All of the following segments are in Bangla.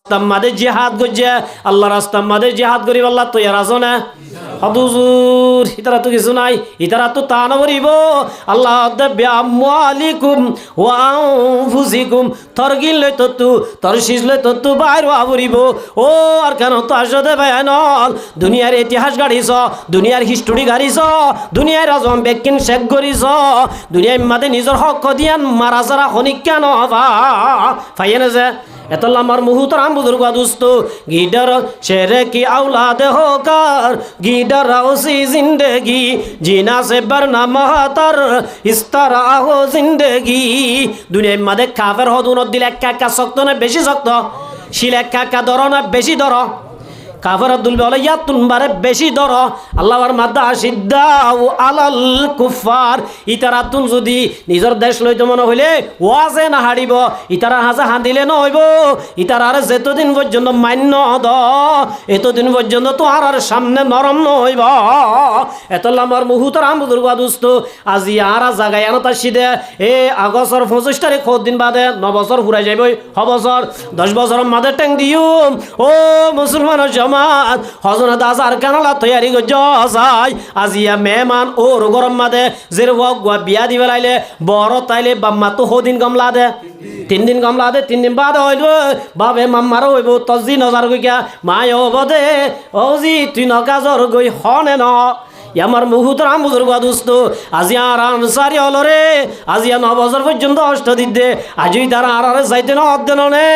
মাদে জিহাদ গজ্জে আল্লাহ রাস্তা মাদে জিহাদ করিব আল্লাহ তৈয়ার আছো না হদুজুর ইতারা তো কিছু নাই ইতারা তো তা নবরিব আল্লাহ দেবে আমওয়ালিকুম ওয়া আনফুসিকুম তরগিল লই ততু তরশিস লই ততু বাইর আবরিব ও আর কেন তো আসদে বায়ানল দুনিয়ার ইতিহাস গাড়িছ দুনিয়ার হিস্টোরি গাড়িছ দুনিয়ার আজম বেকিন শেখ গরিছ দুনিয়ার মাদে নিজের হক দিয়ান মারা সারা খনিক কেন হবা ফাইনে যে এতলা আমার মুহূর্তরাম বুজুর্গ দুস্ত গিডার শেরে কি औलाद होकर गीडर उसी जिंदगी जीना से बरना महतर इस तरह हो जिंदगी दुनिया मादे काफेर हो दुनो दिल एक का शक्त ना बेशी शक्त शिल एक का दरो ना बेशी दरो কাফের দুল বলে ইয়া তুনবারে বেশি ধর আল্লাহর মাদা সিদ্দাউ আলাল কুফার ইতারা তুন যদি নিজের দেশ লইতে মনে হইলে ওয়াজে না হারিব ইতারা হাজা হাঁদিলে নহইব ইতারার যেতদিন পর্যন্ত মান্য দ এতদিন পর্যন্ত তো আর সামনে নরম নহইব এত লম্বার মুহূর্তের আম বুজুর্গ দুস্ত আজি আর জায়গায় আনো তার সিদে এ আগস্টর 25 তারিখ দিন বাদে 9 বছর ফুরাই যাইব বছর 10 বছরের মাদে ট্যাং দিও ও মুসলমানের হজনা দাস আর কানালা তৈয়ারি যাই আজিয়া মেহমান ওর গরম মাদে যে বিয়া দিবে লাইলে বড় তাইলে বাম্মা তো হদিন কমলা দে 3 দিন কমলা দে 3 দিন বাদ হইল বাবে মাম্মারও হইব তজি নজার গইয়া মায় হব দে ও জি তুই নকাজর গই হনে ন আমার মুহূর্তরাম বুজুর্গ দুস্ত আজি আর আনসারি হল রে আজিয়া 9 বছর পর্যন্ত অষ্ট দিতে আজই তারা আর যাইতে না অদ্দেন নে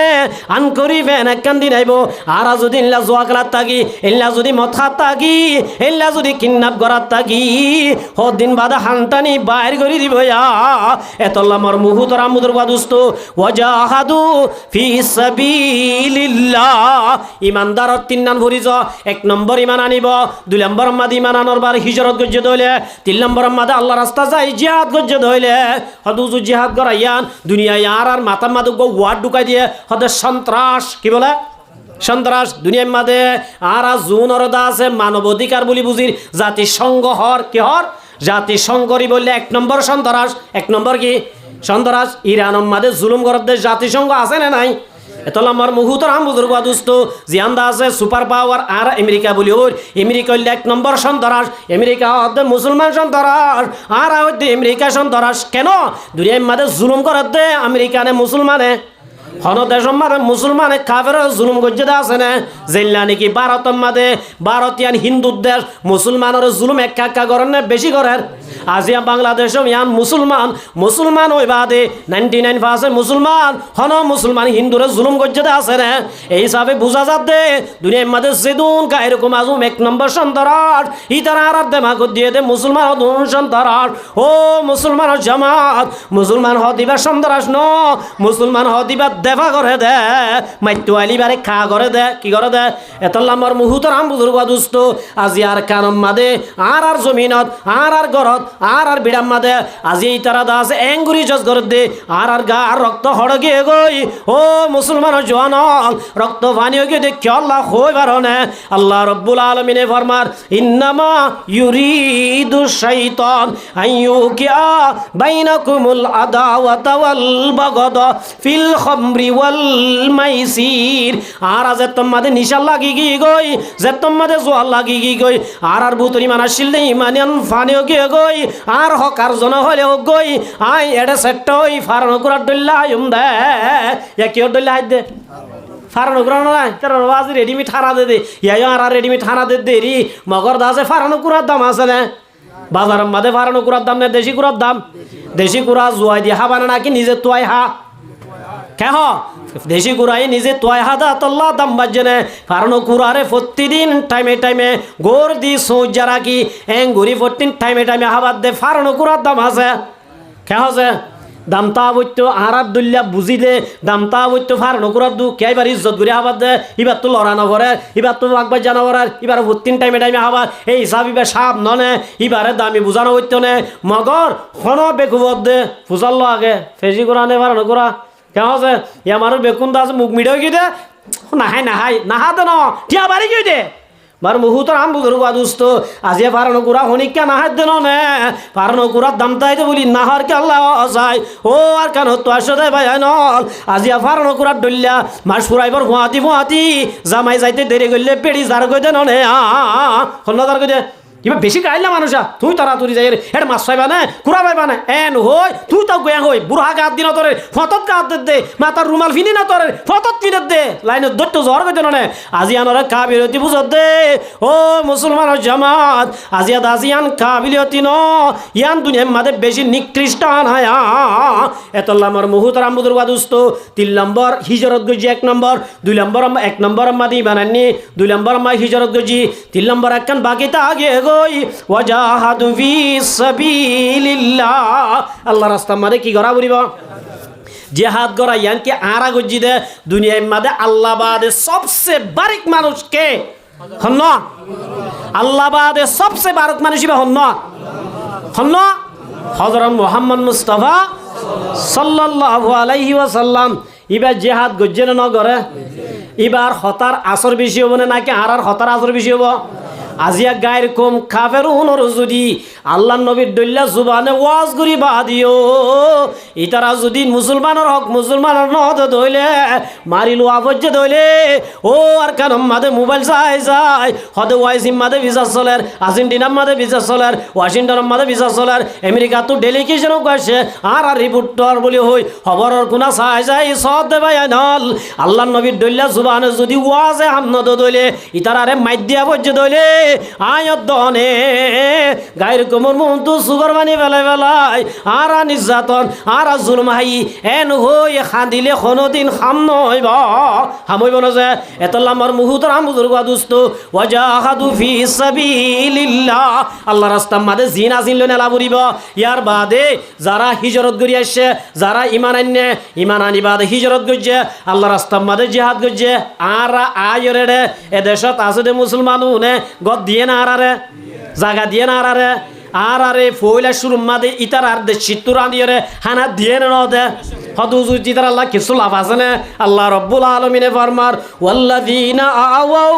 আন করি ফেন একখান দিন আইব আর যদি ইল্লা জোয়া খেলার থাকি ইল্লা যদি মদ খাত থাকি ইল্লা যদি কিডন্যাপ করার থাকি দিন বাদে হানটানি বাইর করে দিব এতল্লা আমার মুহূর্তরাম বুজুর্গ দুস্ত ওয়াজাহাদু ফি সাবিলিল্লাহ ইমানদার 3 নাম ভরিজ 1 নম্বর ইমান আনিব 2 নম্বর মাদ ইমান আনর বার হিজরত গজ্জে দইলে 3 নম্বর মাদে আল্লাহ রাস্তা যাই জিহাদ গজ্জে দইলে হদুজু জিহাদ করাইয়ান দুনিয়ায় আর মাথা মাদু গো ওয়ার্ড ঢুকাই দিয়ে হদে সন্ত্রাস কি বলে সন্ত্রাস দুনিয়ার মাদে আর জুন অরদা আছে মানবাধিকার বলি বুঝির জাতিসংঘ হর কি হর জাতিসংঘরি বললে 1 নম্বর সন্ত্রাস 1 নম্বর কি সন্ত্রাস ইরানের মাদে জুলুম করার দেশ জাতিসংঘ আছে না নাই এতলা আমার মুহূর্তরাম বুজুর্গ দুস্ত জিয়ান্দা আছে সুপার পাওয়ার আর আমেরিকা বলি ওর আমেরিকা হইলে 1 নম্বর সন্ত্রাস আমেরিকা হচ্ছে মুসলমান সন্ত্রাস আর হচ্ছে আমেরিকা সন্ত্রাস কেন দুনিয়ার মাঝে জুলুম করার দে আমেরিকানে মুসলমানে হন দেশের মাঝে মুসলমানে কাফের জুলুম গজ্জে দে আছে না জেল্লা নাকি ভারতের মাঝে ভারতীয়ান হিন্দু দেশ মুসলমানের জুলুম একা করেন না বেশি করেন আজিয়া বাংলাদেশও ইয়ান মুসলমান ওই বাদে 99% মুসলমান হন মুসলমান হিন্দুরে জুলুম গজ্জে দে আছে না এই হিসাবে বোঝা যাচ্ছে দুনিয়ার মাঝে যেদুন কা এরকম আজম 1 নম্বর সন্ত্রাস ইতারা আর দেমাগ দিয়ে দে মুসলমান দুন সন্ত্রাস ও মুসলমানের জামাত মুসলমান হদিবা সন্ত্রাস ন মুসলমান হদিবা দেবা করে দে মাইতু আলিবারে খা করে দে কি করে দে এতলা আমার মুহূর্তরাম বুজুর্গ দুস্ত আজি আর কানম মাদে আর জমিনত আর গরত আর বিড়াম মাদে আজি তারা দাস এঙ্গুরি জজ করে দে আর গা রক্ত হড়গে গই ও মুসলমানের জওয়ান রক্ত পানি গিয়ে দে কি আল্লাহ হই বারনে আল্লাহ রব্বুল আলামিনে ফরমার ইন্নামা ইউরিদু শাইতান আইয়ুকিয়া বাইনাকুমুল আদাওয়াতা ওয়াল বাগদা ফিল খামরি ওয়াল মাইসির আর যে তোমাদের নিশা লাগি গই যে তোমাদের জোয়া লাগি গই আর ভুতরি মানাশিল নেই মানিয়ান ফানিও গিয়ে গই আর হকার জন হলেও গই আই এডে সেট ওই ফারনো কুরা ডল্লা দে কি ডল্লা দে ফারানো কুরা নাই তার বাজি রেডিমেড হারা দে ইয়া আর রেডিমেড হারা দে রি মগর দাসে ফারানো কুরার দাম আছে না বাজারের মাঝে ফারানো কুরার দাম না দেশি কুরার দাম দেশি কুরা জুয়াই দিয়ে হাবানা নাকি নিজে তোয়াই হা কেহ দেশি কুড়াই নিজে তোয় হাদা তল্লা দাম বাজনে ফারানো কুড়ারে প্রতিদিন টাইমে গোর দি সৌজা রাখি ঘুরি 14 টাইমে হাবাদ দে ফারানো কুড়ার দাম আছে কেহ আছে দামতা বইতো আরার দুল্লা বুঝিলে দামতা বইতো ফারানো কুড়ার দু কে এবার ইজ্জত ঘুরে হাবাদ দে এবার তো লড়ানো করে এবার তো আকবার জানাবার এবার 14 টাইমে হাবাদ এই হিসাব এবার সাপ ননে এবারে দামি বুঝানো হইতো নে মগর হন বেকুবদ দে ফুজাল্লো আগে ফেজি কুড়া নে ফারানো কুড়া কেমন আছে আমার বেকুন দাস মুখ মিডিয়া গিয়ে দে নাহাই নাহা দে ন টিয়া বাড়ি গিয়ে দে মার মুহুতর আম বুজুর্গ আদুস্ত আজিয়া পারানো কুড়া হনিকা না হাত দেন নে পারানো কুড়ার দাম তাইতে বলি নাহার কে আল্লাহ যায় ও আর কেন তো আসতে ভাই নল আজিয়া পারানো কুড়ার ডলিয়া মাস ফুরাইবার গুয়াহাটি জামাই যাইতে দেরি করলে পেড়ি যার কই দেন নে হন্নদার কই দে কিবা বেশি গাইলা মানুষা তুই তাড়াতাড়ি যাই হেড মাছ পাইবা না কুড়া পাইবা না এন হই তুই তাও গয়া হই বুড়া গাত দিন তোরে ফতত গাত দে মাতার রুমাল ফিনি না তোরে ফতত ফিনে দে লাইনে দত্ত জ্বর কই দেন আজি আনরে কাবিরতি বুঝত দে ও মুসলমানের জামাত আজি দাজিয়ান কাবিলিয়তি ন ইয়ান দুনিয়ার মাঝে বেশি নিকৃষ্টান হায়া এতল্লামর মুহুতরাম বুজুর্গ দুস্ত 3 নম্বর হিজরত গজি 1 নম্বর 2 নম্বর 1 নম্বর মাদি বানানি 2 নম্বর মা হিজরত গজি 3 নম্বর একখান বাকিটা আগে ওয়াজাহাদু ফি সাবিলিল্লাহ আল্লাহ রাস্তা মাঝে কি করা বলিব জিহাদ করা ইয়ানকে আরা গজি দে দুনিয়ার মাঝে আল্লাহ বাদে সবচেয়ে বারিক মানুষ কে হন আল্লাহ বাদে সবচেয়ে বারিক মানুষ হন হযরত মুহাম্মদ মুস্তাফা সাল্লাল্লাহু আলাইহি ওয়াসাল্লাম এবার জিহাদ গজ্জে না করে এবার হতার আসর বেশি হবো না নাকি আরার হতার আসর বেশি হবো আজিয়া গায়ের কম খাফের উনর যদি আল্লাহ নবীর দল্লা জুবানে ওয়াজ করি বাদিও ইতারা যদি মুসলমানের হক মুসলমানের নদ ধইলে মারিল আবজ্জে ধইলে ও আর কেন মাদে মোবাইল যায় হদে ওয়াইসিম মাদে ভিসা চলের আর্জেন্টিনার মাদে ভিসা চলের ওয়াশিংটনের মাদে ভিসা চলের আমেরিকা তো ডেলিগেশনও গেছে আর রিপোর্টার বলি হই খবরের কোনা যায় সব দেবাই নল আল্লাহ নবীর দল্লা জুবানে যদি ওয়াজে হামনদ ধইলে ইতারারে মাইদিয়া বজ্জে ধইলে আয়দনে গায়ের কোমর মন্তু সুগর বানি বেলাই আর নির্যাতন আর জুলুম হাই এন হই খান্দিলে কোনোদিন খাম নইব হামইব না যে এতলামর মুহুতর আমুজুর গাদুস্ত ওয়াজাহাদু ফি সাবিলিল্লাহ আল্লাহ রাস্তার মাঝে জিনা জিনলে নেলা বুড়িব ইয়ার বাদে যারা হিজরত করি আসছে যারা ইমান আনে ইমান আনি বাদে হিজরত করছে আল্লাহ রাস্তার মাঝে জিহাদ করছে আর আয়রে এদেশত আছে দে মুসলমান নে গদ দিয়ে না আরে জায়গা দিয়ে না আরে আরে ফইলা শুরু মাদে ইতার আর দে চিত্তুর আনিয়ে হানা দিয়ে না দে হদুজুর জিতার আল্লাহ কিছু লাভ আছে না আল্লাহ রব্বুল আলামিনে ফরমার ওয়াল্লাযিনা আওয়াউ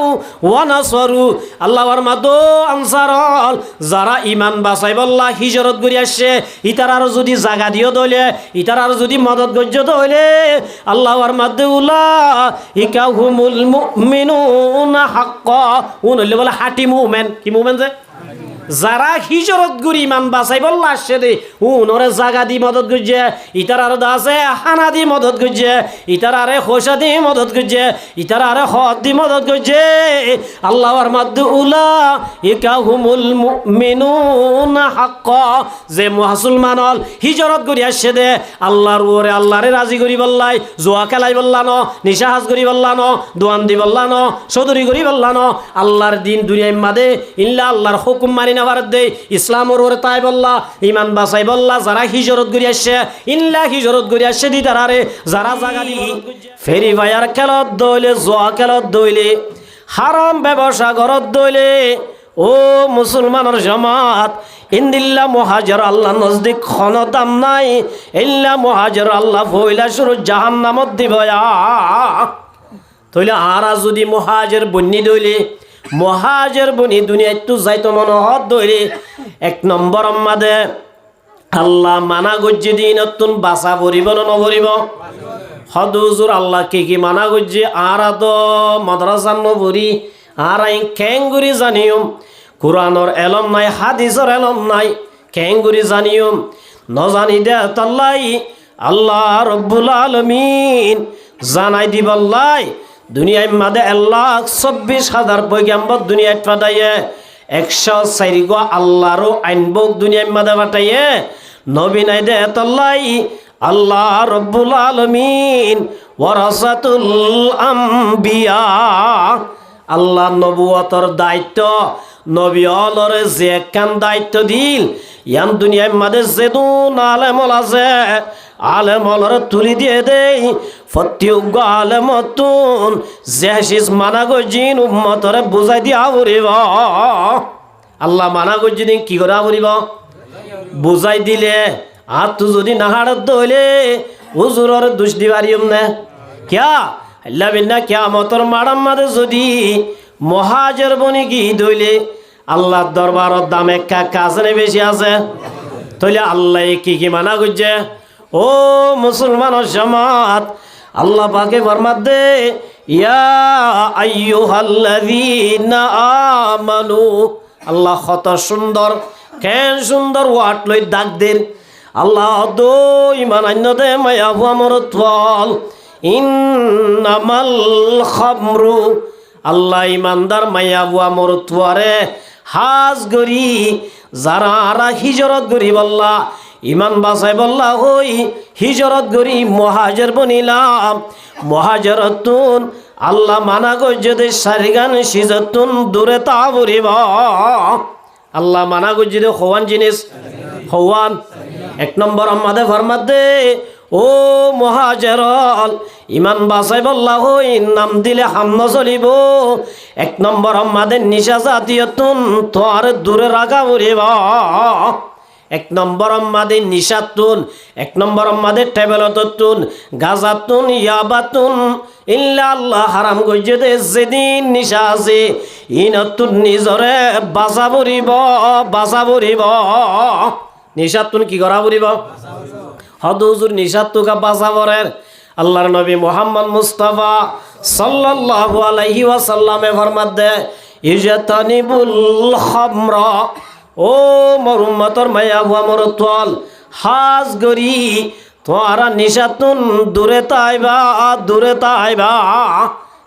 ওয়া নাসারু আল্লাহ ফরমাদো আনসারল যারা ঈমান বাঁচাইবল্লাহ হিজরত করি আসছে ইতার আর যদি জায়গা দিও দইলে ইতার আর যদি মদদ গজ্জ দইলে আল্লাহ ফরমাদে উলাইকা হুমুল মুমিনুনা হাক্কা উনলে বলে হাটি মুমিন কি মুমিন যে যারা হিজরত করি ইমান বাঁচাই বললা আসছে দে উনরে জাগা দি মদত করছে ইতার আর দাসে হানা দি মদত করছে ইতার আরে খোসা দি মদত করছে ইতার আরে হদ দি মদত করছে আল্লাহর মাদ্দু উলা ইকা হুমুল মুমিনুনা হাক্কা যে মুসলমান হিজরত করি আসছে দে আল্লাহর ওরে আল্লাহরে রাজি করি বললাই জোয়া খেলাই বললা ন নিশাহাজ করি বললা ন দোয়ান দি বললা ন সদরি করি বললা ন আল্লাহর দিন দুনিয়ার মাদে ইল্লা আল্লাহর হুকুম মানি দে ইসলামর ওরে তাই বললা ইমান বাঁচাই বললা যারা হিজরত করি আসছে ইল্লা হিজরত করি আসছে দি তারারে যারা জায়গা দি ফেরি ভাইয়ার খেলত দইলে জোয়া খেলত দইলে হারাম ব্যবসা ঘরত দইলে ও মুসলমানের জামাত ইন্দিল্লা মুহাজির আল্লাহ নজদিক খন দাম নাই ইল্লা মুহাজির আল্লাহ ফইলা শুরু জাহান্নামত দিবয়া তইলে আরা যদি মুহাজির বন্নি দইলে মহাজের বনি দুনিয়া একটু যাইতো মনোহর দইরে 1 নম্বর মাদে আল্লাহ মানা গজ্জে দিন নতুন বাসা ভরিব না নভরিব হদুজুর আল্লাহ কি মানা গজ্জে আর তো মাদ্রাসা নভরি আর আই কেঙ্গুরি জানিও কোরআনর এলম নাই হাদিসর এলম নাই কেঙ্গুরি জানিও নজানি দে তাল্লাই আল্লাহ রব্বুল আলামিন জানাই দিবাল্লাই দুনিয়ায় মাদে 1,24,000 পয়গাম্বর দুনিয়ায় পাঠাইয়ে 104 গো আল্লাহরও আইনবক দুনিয়ায় মাদে পাঠাইয়ে নবী নাই দে তাল্লাই আল্লাহ রব্বুল আলামিন ওয়ারাসাতুল আম্বিয়া আল্লাহ নবুয়তর দায়িত্ব নবী অলরে যে কান দায়িত্ব দিল ইয়ান দুনিয়ায় মাদে যেদুন আলেমল আছে আলেমলর তুলি দিয়ে দেই ফত্যুগ আলেমতুন জেহসিস মানা গজিন উম্মতরে বুঝাই দিয়া বলিব আল্লাহ মানা গজিন কি করা বলিব বুঝাই দিলে আর তু যদি নাহাড়ত দইলে হুজুরর দুষ দিবারিম না কিয়া আল্লাহ বিল্লাহ কিয়ামতর মাড়াম মাদে যদি মহাজের বনি কি দইলে আল্লাহর দরবারত দাম একা কাজে বেশি আছে তাইলে আল্লাহ কি মানা করছে ও মুসলমানের জামাত আল্লাহ পাকে ফরমাত দে ইয়া আইয়ুহাল্লাযীনা আমানু আল্লাহ কত সুন্দর কেন সুন্দর ওয়াট লই ডাক দেন আল্লাহ দো ইমান আন্যদে মায়া মরতওয়াল ইন্নামাল খামরু আল্লাহ ইমানদার মায়া মরতওয়ারে হাজ গরি যারা আরা হিজরত গরি বল্লা ইমান বাসাই বল্লা হই হিজরত গরি মহাজের বনিলাম মহাজরতুন আল্লাহ মানা গো যদি সারিগান সিজতুন দূরে তা বরিব আল্লাহ মানা গো যদি হওয়ান জিনিস হওয়ান এক নম্বর আমাদের ফরমাত দে ও মহাজেরল ইমান বাসাই বল্লা হই নাম দিলে হামনা চলিব এক নম্বর আমাদের নিশা জাতীয়তুন তোর দূরে রাখা বরিব এক নম্বর আমাদের নিশাতুন এক নম্বর আমাদের টেবলতুন গাজাতুন ইয়াবাতুন ইল্লা আল্লাহ হারাম কইছে দে যেদিন নিশা আছে ইনতুন নিজরে বাঁচা বরিব নিশাতুন কি করা বরিব হদ হুজুর নিশাতুকা বাঁচা বরের আল্লাহর নবী মুহাম্মদ মুস্তাফা সাল্লাল্লাহু আলাইহি ওয়াসাল্লামে ফরমাত দে ইজতানিবুল খামরা ও মোর উম্মতর মায়া হুয়া মোর তোয়াল হাজ গরি তোরা নিশাতুন দূরে তাইবা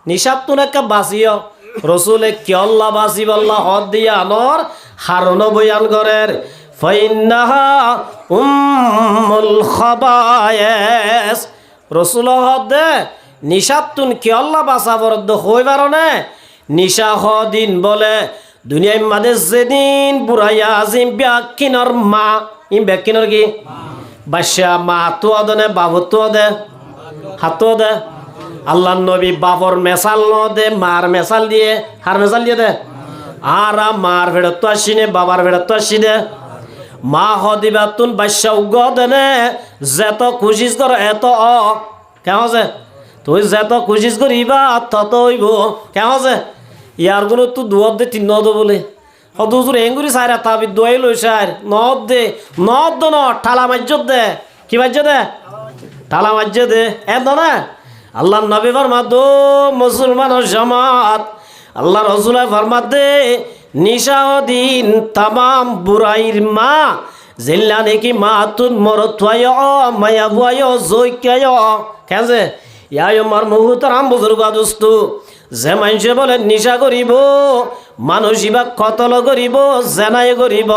নিশাতুন একটা বাসিও রসুলে কি আল্লাহ বাসি বল্লা হদ দিয়া আনর হারন বয়ান করের ফাইন্নাহা উম্মুল খাবায়েস রসুল হদ দে নিশাতুন কি আল্লাহ বাসা বরদ হইবার না নিশা হদিন বলে দুনিয়ার মাঝে যেদিন বুড়াইয়া আজিম ব্যাকিনর মা ইম ব্যাকিনর কি বাদশা মা তো দে বাবু তো দে হাতো দে আল্লাহ নবী বাবর মেসাল ন দে মার মেসাল দিয়ে হার মেসাল দিয়ে দে আর মার ভেড়ত তো আসি নে বাবার ভেড়ত তো আসি দে মা হদিবা তুন বাদশা উগ দেনে যেত খুশিস কর এত কেমন আছে তুই যেত খুশিস করিবা তত হইব কেমন আছে ইয়ার গুলো তো দুয়ার দে তিন নদ বলে হদুজুর এঙ্গুরি সাইরা তাবি দোয়াই লই সার নদ দে ন ঠালা মাজ্জত দে কি মাজ্জত দে ঠালা মাজ্জত দে এত না আল্লাহ নবী ফরমাত দো মুসলমানের জামাত আল্লাহ রাসূলের ফরমাত দে নিশাউদ্দিন তামাম বুরাইর মা জিল্লা নেকি মা তুন মরতওয়ায় মায়া বুয়ায় জয়কায় কেজে ইয়ায় মার মুহতারাম বুজুর্গ দোস্ত যে মানুষে বলে নিশা করিব মানুষ ইবা কতল করিব জেনাই করিব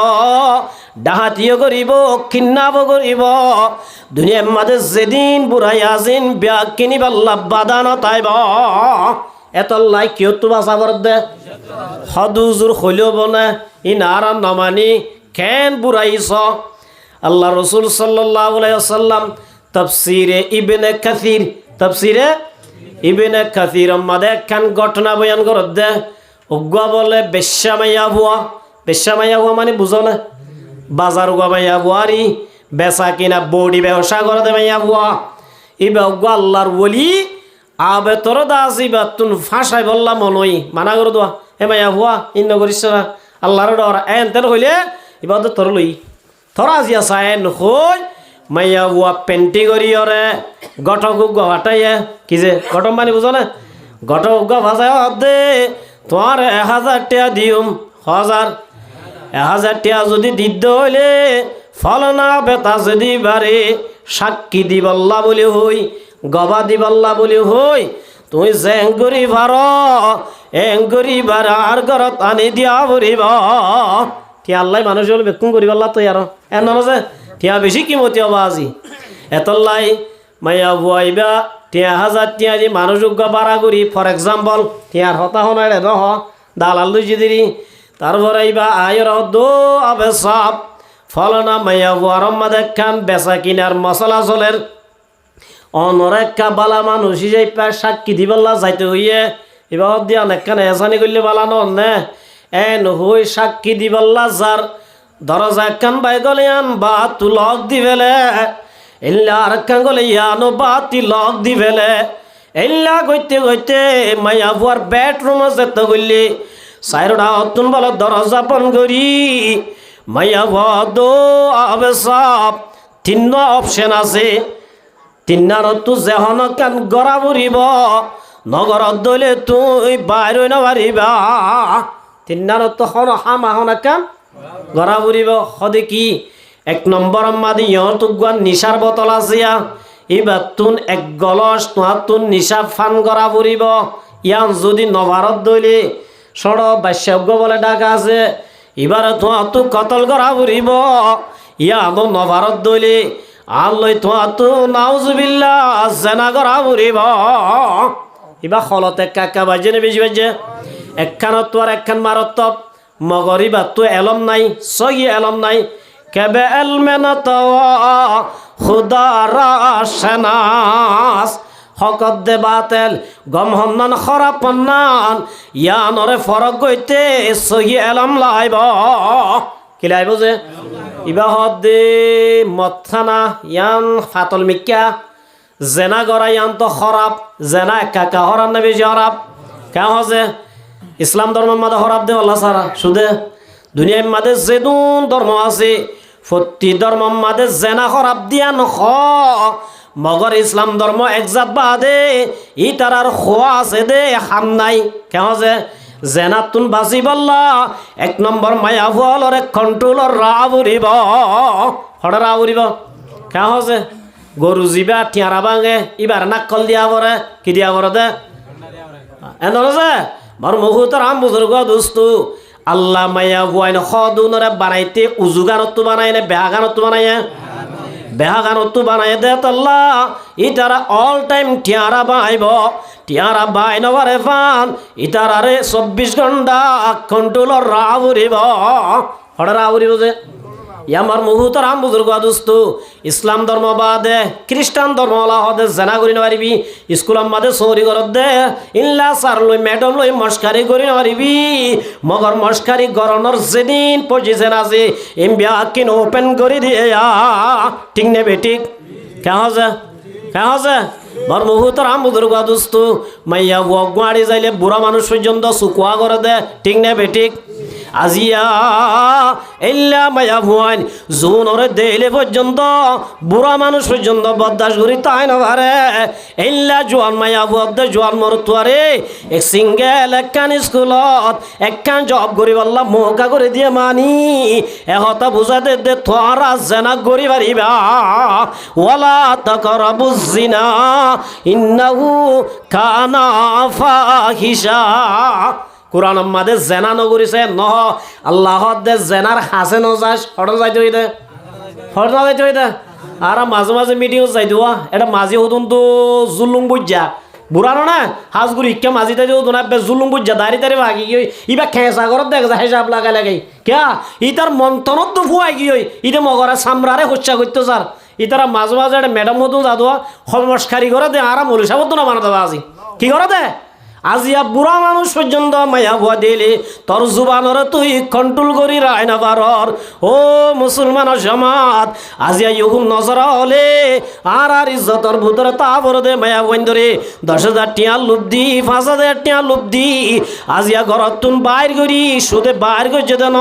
ডাহাতিও করিব কিন্নাব করিব দুনিয়ার মাঝে যেদিন বুড়াই আজিন ব্যাগ কিনিব বাদান তাইব এত লাই কিয় তো বাঁচাবার দে হদুজুর হইলেও বনে ই নারান নমানি কেন বুড়াইছ আল্লাহ রসুল সাল্লাল্লাহু আলাইহি ওয়াসাল্লাম তাফসিরে ইবনে কাসির তাফসিরে ইবনে কাসির আমাদের একখান ঘটনা বয়ান করত দে উগুয়া বলে বেশ্যা মাইয়া বুয়া মানে বুঝো না বাজার উগুয়া মাইয়া বুয়ারি বেচা কিনা বডি ব্যবসা করে দে মাইয়া বুয়া ইবা উগুয়া আল্লাহর ওলি আবে তোর দাসি বা তুন ফাঁসাই বললাম মনই মানা করে দোয়া এ মাইয়া বুয়া ইন্ন করিস না আল্লাহর ডর এন তেন হইলে এবার তোর লই তোর আজিয়া চায় নই মাইয়া বুয়া পেন্টি করি ওরে গঠক উগুয়া হাঁটাইয়ে কি যে গঠম মানে বুঝো না গঠক উগুয়া ভাজায় দে তোমার 1000 টাকা দিম 1000 টাকা যদি দিতে হইলে ফলনা বেতা যদি বারে সাক্ষী দিবল্লা বলে হই গবা দিবল্লা বলে হই তুই জেঙ্গুরি ভার এঙ্গুরি বার আর ঘরত আনি দিয়া ভরিব টিয়া আল্লাহ মানুষ হলে বেকুম করিবাল্লা তো আর এর নামাজে টিয়া বেশি কিমতি হবা আজি এতলাই মাইয়া বুয়াইবা 1000 টাকা দি মানুষ বাড়া করি ফর এক্সাম্পল টিয়ার হতা হনায় রহ দালাল লুজি দিরি তারপরে এইবা আয়ের দো আবে সব ফলনা মাইয়া বুয়ারম মাদে খান বেচা কিনার মশলা চলের অনরেখা বালা মানুষ যাই পায় সাক্ষী দিবল্লা যাইতে হইয়ে এবার দিয়া অনেকখানে এসানি করলে বালানো নে এন হই সাক্ষী দিবল্লা যার দরজা একখান বাই গলে আন বা তুলক দিবেলে ইল্লা আরেকখান গলে ইয়ানো বা তিলক দিবেলে এল্লা গইতে গইতে মাইয়া বুয়ার বেডরুম যেতে গলি সাইরোডা অতুন বল দরজা বন করি মাইয়া বুয়া দো আবে সব তিন অপশন আছে তিনারতো যেহন কান গড়া বুড়িব নগরত দলে তুই বাইর নবারিবা তিনারতো হন হামাহন কান গড়া বুড়িব সদে কি এক নম্বর মাদি ইহতো গুয়ান নিশার বোতল আছে এবার তুন এক গলস তোমার তুন নিশা ফান করা পড়িব ইয়ান যদি নভারত দইলে সড় বাস্যজ্ঞ বলে ডাকা আছে এবারে তোমার তো কতল করা পড়িব ইয়ান নভারত দইলে আর লই তোমার তো নাউজুবিল্লাহ জেনা করা পড়িব এবার খলতে কাকা বাজে নে বেশি বাজে একখানত তো আর একখান মারত মগরিবা তো এলম নাই সহি এলম নাই কেবে এলমেনত খুদারা সেনাস হকত দে বাতেল গম হন্নান খরাপ পন্নান ইয়ানরে ফরক গইতে সহি এলম লাইব কি লাইব যে ইবা হদ দে মথানা ইয়ান ফাতল মিক্কা জেনা গড়া ইয়ান তো খরাপ জেনা কাকা হরাম না বেশি হরাপ কে হজে ইসলাম ধর্মের মাঝে হরাপ দে আল্লাহ সারা শুধু দুনিয়ার মাঝে যেদুন ধর্ম আছে প্রতি ধর্মের মাঝে জেনা খরাপ দিয়া নখ মগর ইসলাম ধর্ম একজাত বাদে ই তারার খোয়া আছে দে হাম নাই কেন যে জেনাত তুন বাঁচি বললা এক নম্বর মায়া ভুয়ালরে কন্ট্রোলর রাবুরিব হড় রাবুরিব কেন যে গরু জিবা টিয়ারা ভাঙে এবার নাকল দিয়া পরে কি দিয়া পরে দে এন যে মার মুহুতর আম বুজুর্গ দোস্তু আল্লাহ মায়া বুয়াইন খদুনরে বানাইতে উজু গানত বানাই না বেহা গানত বানাই বেহা গানত বানাই দে আল্লাহ ইতারা অল টাইম টিয়ারা বাইব টিয়ারা বাই নবারে ফান ইতারারে 24 ঘন্টা কন্ট্রোলর রাউরিব হড় রাউরিব যে ইয়ামার মুহুতর আম বুজুর্গ দোস্তু ইসলাম ধর্ম বাদে খ্রিস্টান ধর্ম হদে জেনা করি নারিবি স্কুল মাদে চৌরি করত দে ইল্লা সার লই ম্যাডাম লই মস্কারি করি নারিবি মগর মস্কারি গরনর যেদিন পজিশন আছে এমবিয়া কিন ওপেন করে দিয়ে ঠিক নে বেঠিক কেন যে মর মুহুতর আম বুজুর্গ দোস্তু মাইয়া গুয়াড়ি যাইলে বুড়া মানুষ পর্যন্ত চুকুয়া করে দে ঠিক নে বেঠিক আজিয়া এল্লা মায়া ভুয়াইন জুনরে দেলে পর্যন্ত বুড়া মানুষ পর্যন্ত বদাস করি তাই না পারে এল্লা জোয়ান মায়া ভুয়াদ জোয়ান মরতুয়ারে এক সিঙ্গেল একখান স্কুলত একখান জব করি বললা মৌকা করে দিয়ে মানি এহতা বুঝা দে তোরা জেনা করি পারিবা ওয়ালা তাকরাবুজ জিনা ইন্নাহু কানা ফাহিশা কোরআন মাদে জেনা নগরিছে নহ আল্লাহ দে জেনার হাসে নজাস হড় যাইতে হইতে হড় না যাইতে হইতে আর মাঝে মাঝে মিটিং যাই দেওয়া এটা মাঝে হতুন তো জুলুম বুঝা বুড়ানো না হাজগুড়ি ইকা মাঝি তাই হতুন জুলুম বুঝা দাঁড়ি তারি ভাগি গিয়ে ইবা খেসা ঘরত দেখ যায় হিসাব লাগাই লাগাই কে ই তার মন্থনত তো ফুয়াই গিয়ে ইতে মগরা সামরারে হচ্ছা করতো স্যার ই তারা মাঝে মাঝে একটা ম্যাডাম হতুন যাদোয়া সমস্কারি করে দে আর মরিসা হতো না বানাতে আজি কি করে দে আজিয়া বুড়া মানুষ পর্যন্ত মায়া ভুয়া দিলে তোর জুবানরে তুই কন্ট্রোল করি রায় না পারর ও মুসলমান সমাজ আজিয়া ইহুম নজরা হলে আর ইজ্জতর ভূতরে তারপরে দে মায়া বন্ধরে 10,000 টিয়া লুপ দি 5,000 টিয়া লুপ দি আজিয়া ঘরত তুন বাইর করি সুদে বাইর করছে দেন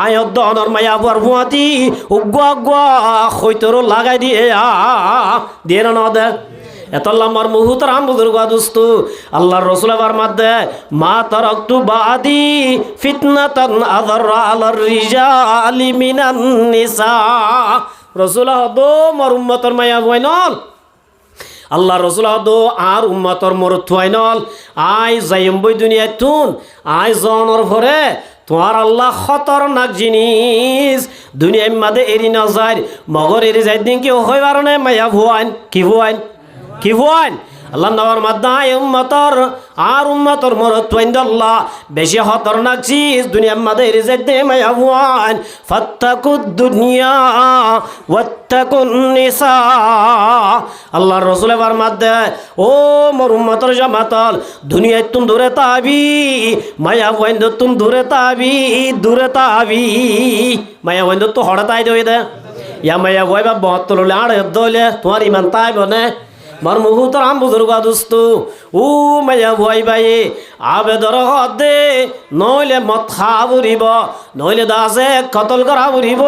আয়ত দনর মায়া ভুয়ার ভুয়াতি উগুয়া গুয়া হইতর লাগাই দিয়ে দিয়ে না দে এতল্লাহ মার মুহুতর আম বুজুর্গ দোস্তু আল্লাহর রাসূল আবার মাদে মা তারাকতু বাদি ফিতনাতান আযাররা আলার রিজালি মিনান নিসা রাসূল হদো মর উম্মতর মায়া বইনল আল্লাহ রাসূল হদো আর উম্মতর মরত হইনল আই যাইম বই দুনিয়ায় তুন আই জনর ভরে তোমার আল্লাহ খতরনাক জিনিস দুনিয়ার মাঝে এরি না যায় মগর এরি যাই দিন কি হইবার না মায়া ভুয়াইন কি ভুয়াইন আল্লাহ নবর মাদ্দায় উম্মতর আর উম্মতর মরত আল্লাহ বেশি খতরনাক চিজ দুনিয়ার মাঝে এরি যাই দে মায়া ভুয়াইন ফাত্তাকুদ দুনিয়া ওয়াত্তাকুন নিসা আল্লাহর রাসূল এবার মাদ্দে ও মোর উম্মতর জামাতল দুনিয়ায় তুম দূরে তাবি মায়া ভুয়াইন তুম দূরে তাবি মায়া ভুয়াইন তো হড়া তাই দে ইয়া মায়া ভুয়াই বা 72 আড়ে দলে তোমার ইমান তাই বনে মার মুহুতরাম বুজুর্গ দুস্ত ও মাইয়া ভয় বাইয়ে আবেদর হদে নইলে মদ খা বুড়িব নইলে দাসে কতল করা বুড়িব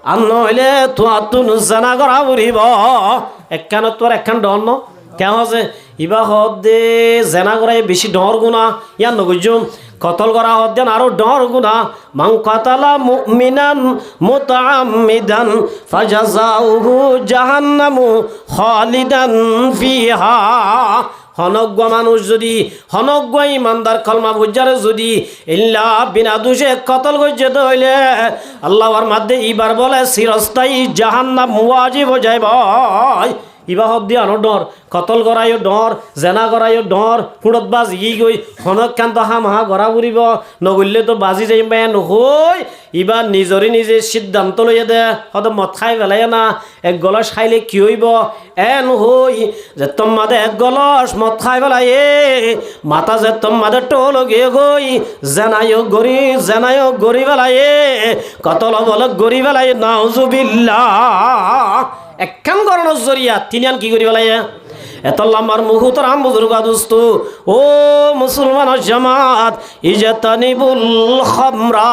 আর নইলে তুন জানা করা বুড়িব একখানত তোর একখান ডর ন কেমন আছে ইবা হদে জেনা করাই বেশি ডর গুণা ইয়ার নগুজুম কতল করা হদেন আরো ডর গুণা মান কাতালা মুমিনান মুতাআম্মিদান ফাজাযাউহু জাহান্নামু খালিদান ফিহা হনজ্ঞ মানুষ যদি হনজ্ঞ ইমানদার কলমা বুঝারে যদি ইল্লা বিনা দোষে কতল গজ্জে হইলে আল্লাহর মধ্যে ইবার বলে চিরস্থায়ী জাহান্নাম ওয়াজিব হয়ে যায় ভাই ইবা হদ দিয়ে আনো ডর কতল গড়াইও ডর জেনা গড়াইও ডর ফুড়ত বাজ ই গই হনক কান্ত হামাহা গড়া ফুরিব নগরলে তো বাজি যাই বেন হই ইবা নিজরে নিজে সিদ্ধান্ত লইয়া দে হয়ত মদ খাই পেলাই না এক গলস খাইলে কি হইব এন হই যে তোমাদের এক গলস মদ খাই পেলাই মাথা যে তোমাদের টোল গিয়ে গই জেনাইও গড়ি পেলাই কতল বল গড়ি পেলাই নাউজুবিল্লাহ একখান গরণর জরিয়া তিনি আন কি করি পেলাই এত লম্বার মুহুতরাম বুজুর্গ দুস্ত ও মুসলমান জামাত ইজাতানিবুল খামরা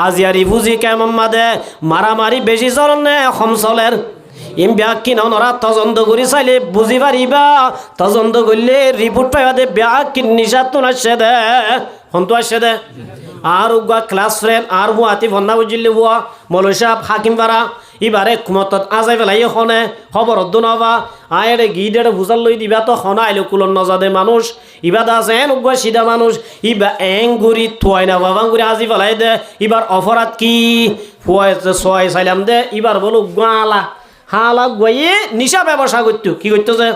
আজিয়ারি বুঝি কেমন মাদে মারামারি বেশি চলনে খমচলের ইম ব্যাকি নরা তদন্ত করি চাইলে বুঝি পারিবা তদন্ত করলে রিপোর্ট পাইবা দে ব্যাকি নিশাতুন আসছে দে হন্তু আসছে দে আর উগা ক্লাস ফ্রেন্ড আর বুয়াতি ভন্না বুঝিলে বুয়া মৌলভী সাহেব হাকিম পারা ইবারে কুমতত আজাই পেলাই খনে খবর নবা আয়েরে গিডের বুঝার লই দিবা তো খনা আইলে কুলন নজাদে মানুষ ইবা দাস এন উগা সিধা মানুষ ইবা এং গুড়ি থুয়াই না বাবা গুড়ি আজি পেলাই দে ইবার অফরাত কি ফুয়াই সোয়াই চাইলাম দে ইবার বলো গালা হালা গুয়াইয়ে নিশা ব্যবসা করতো কি করতো যে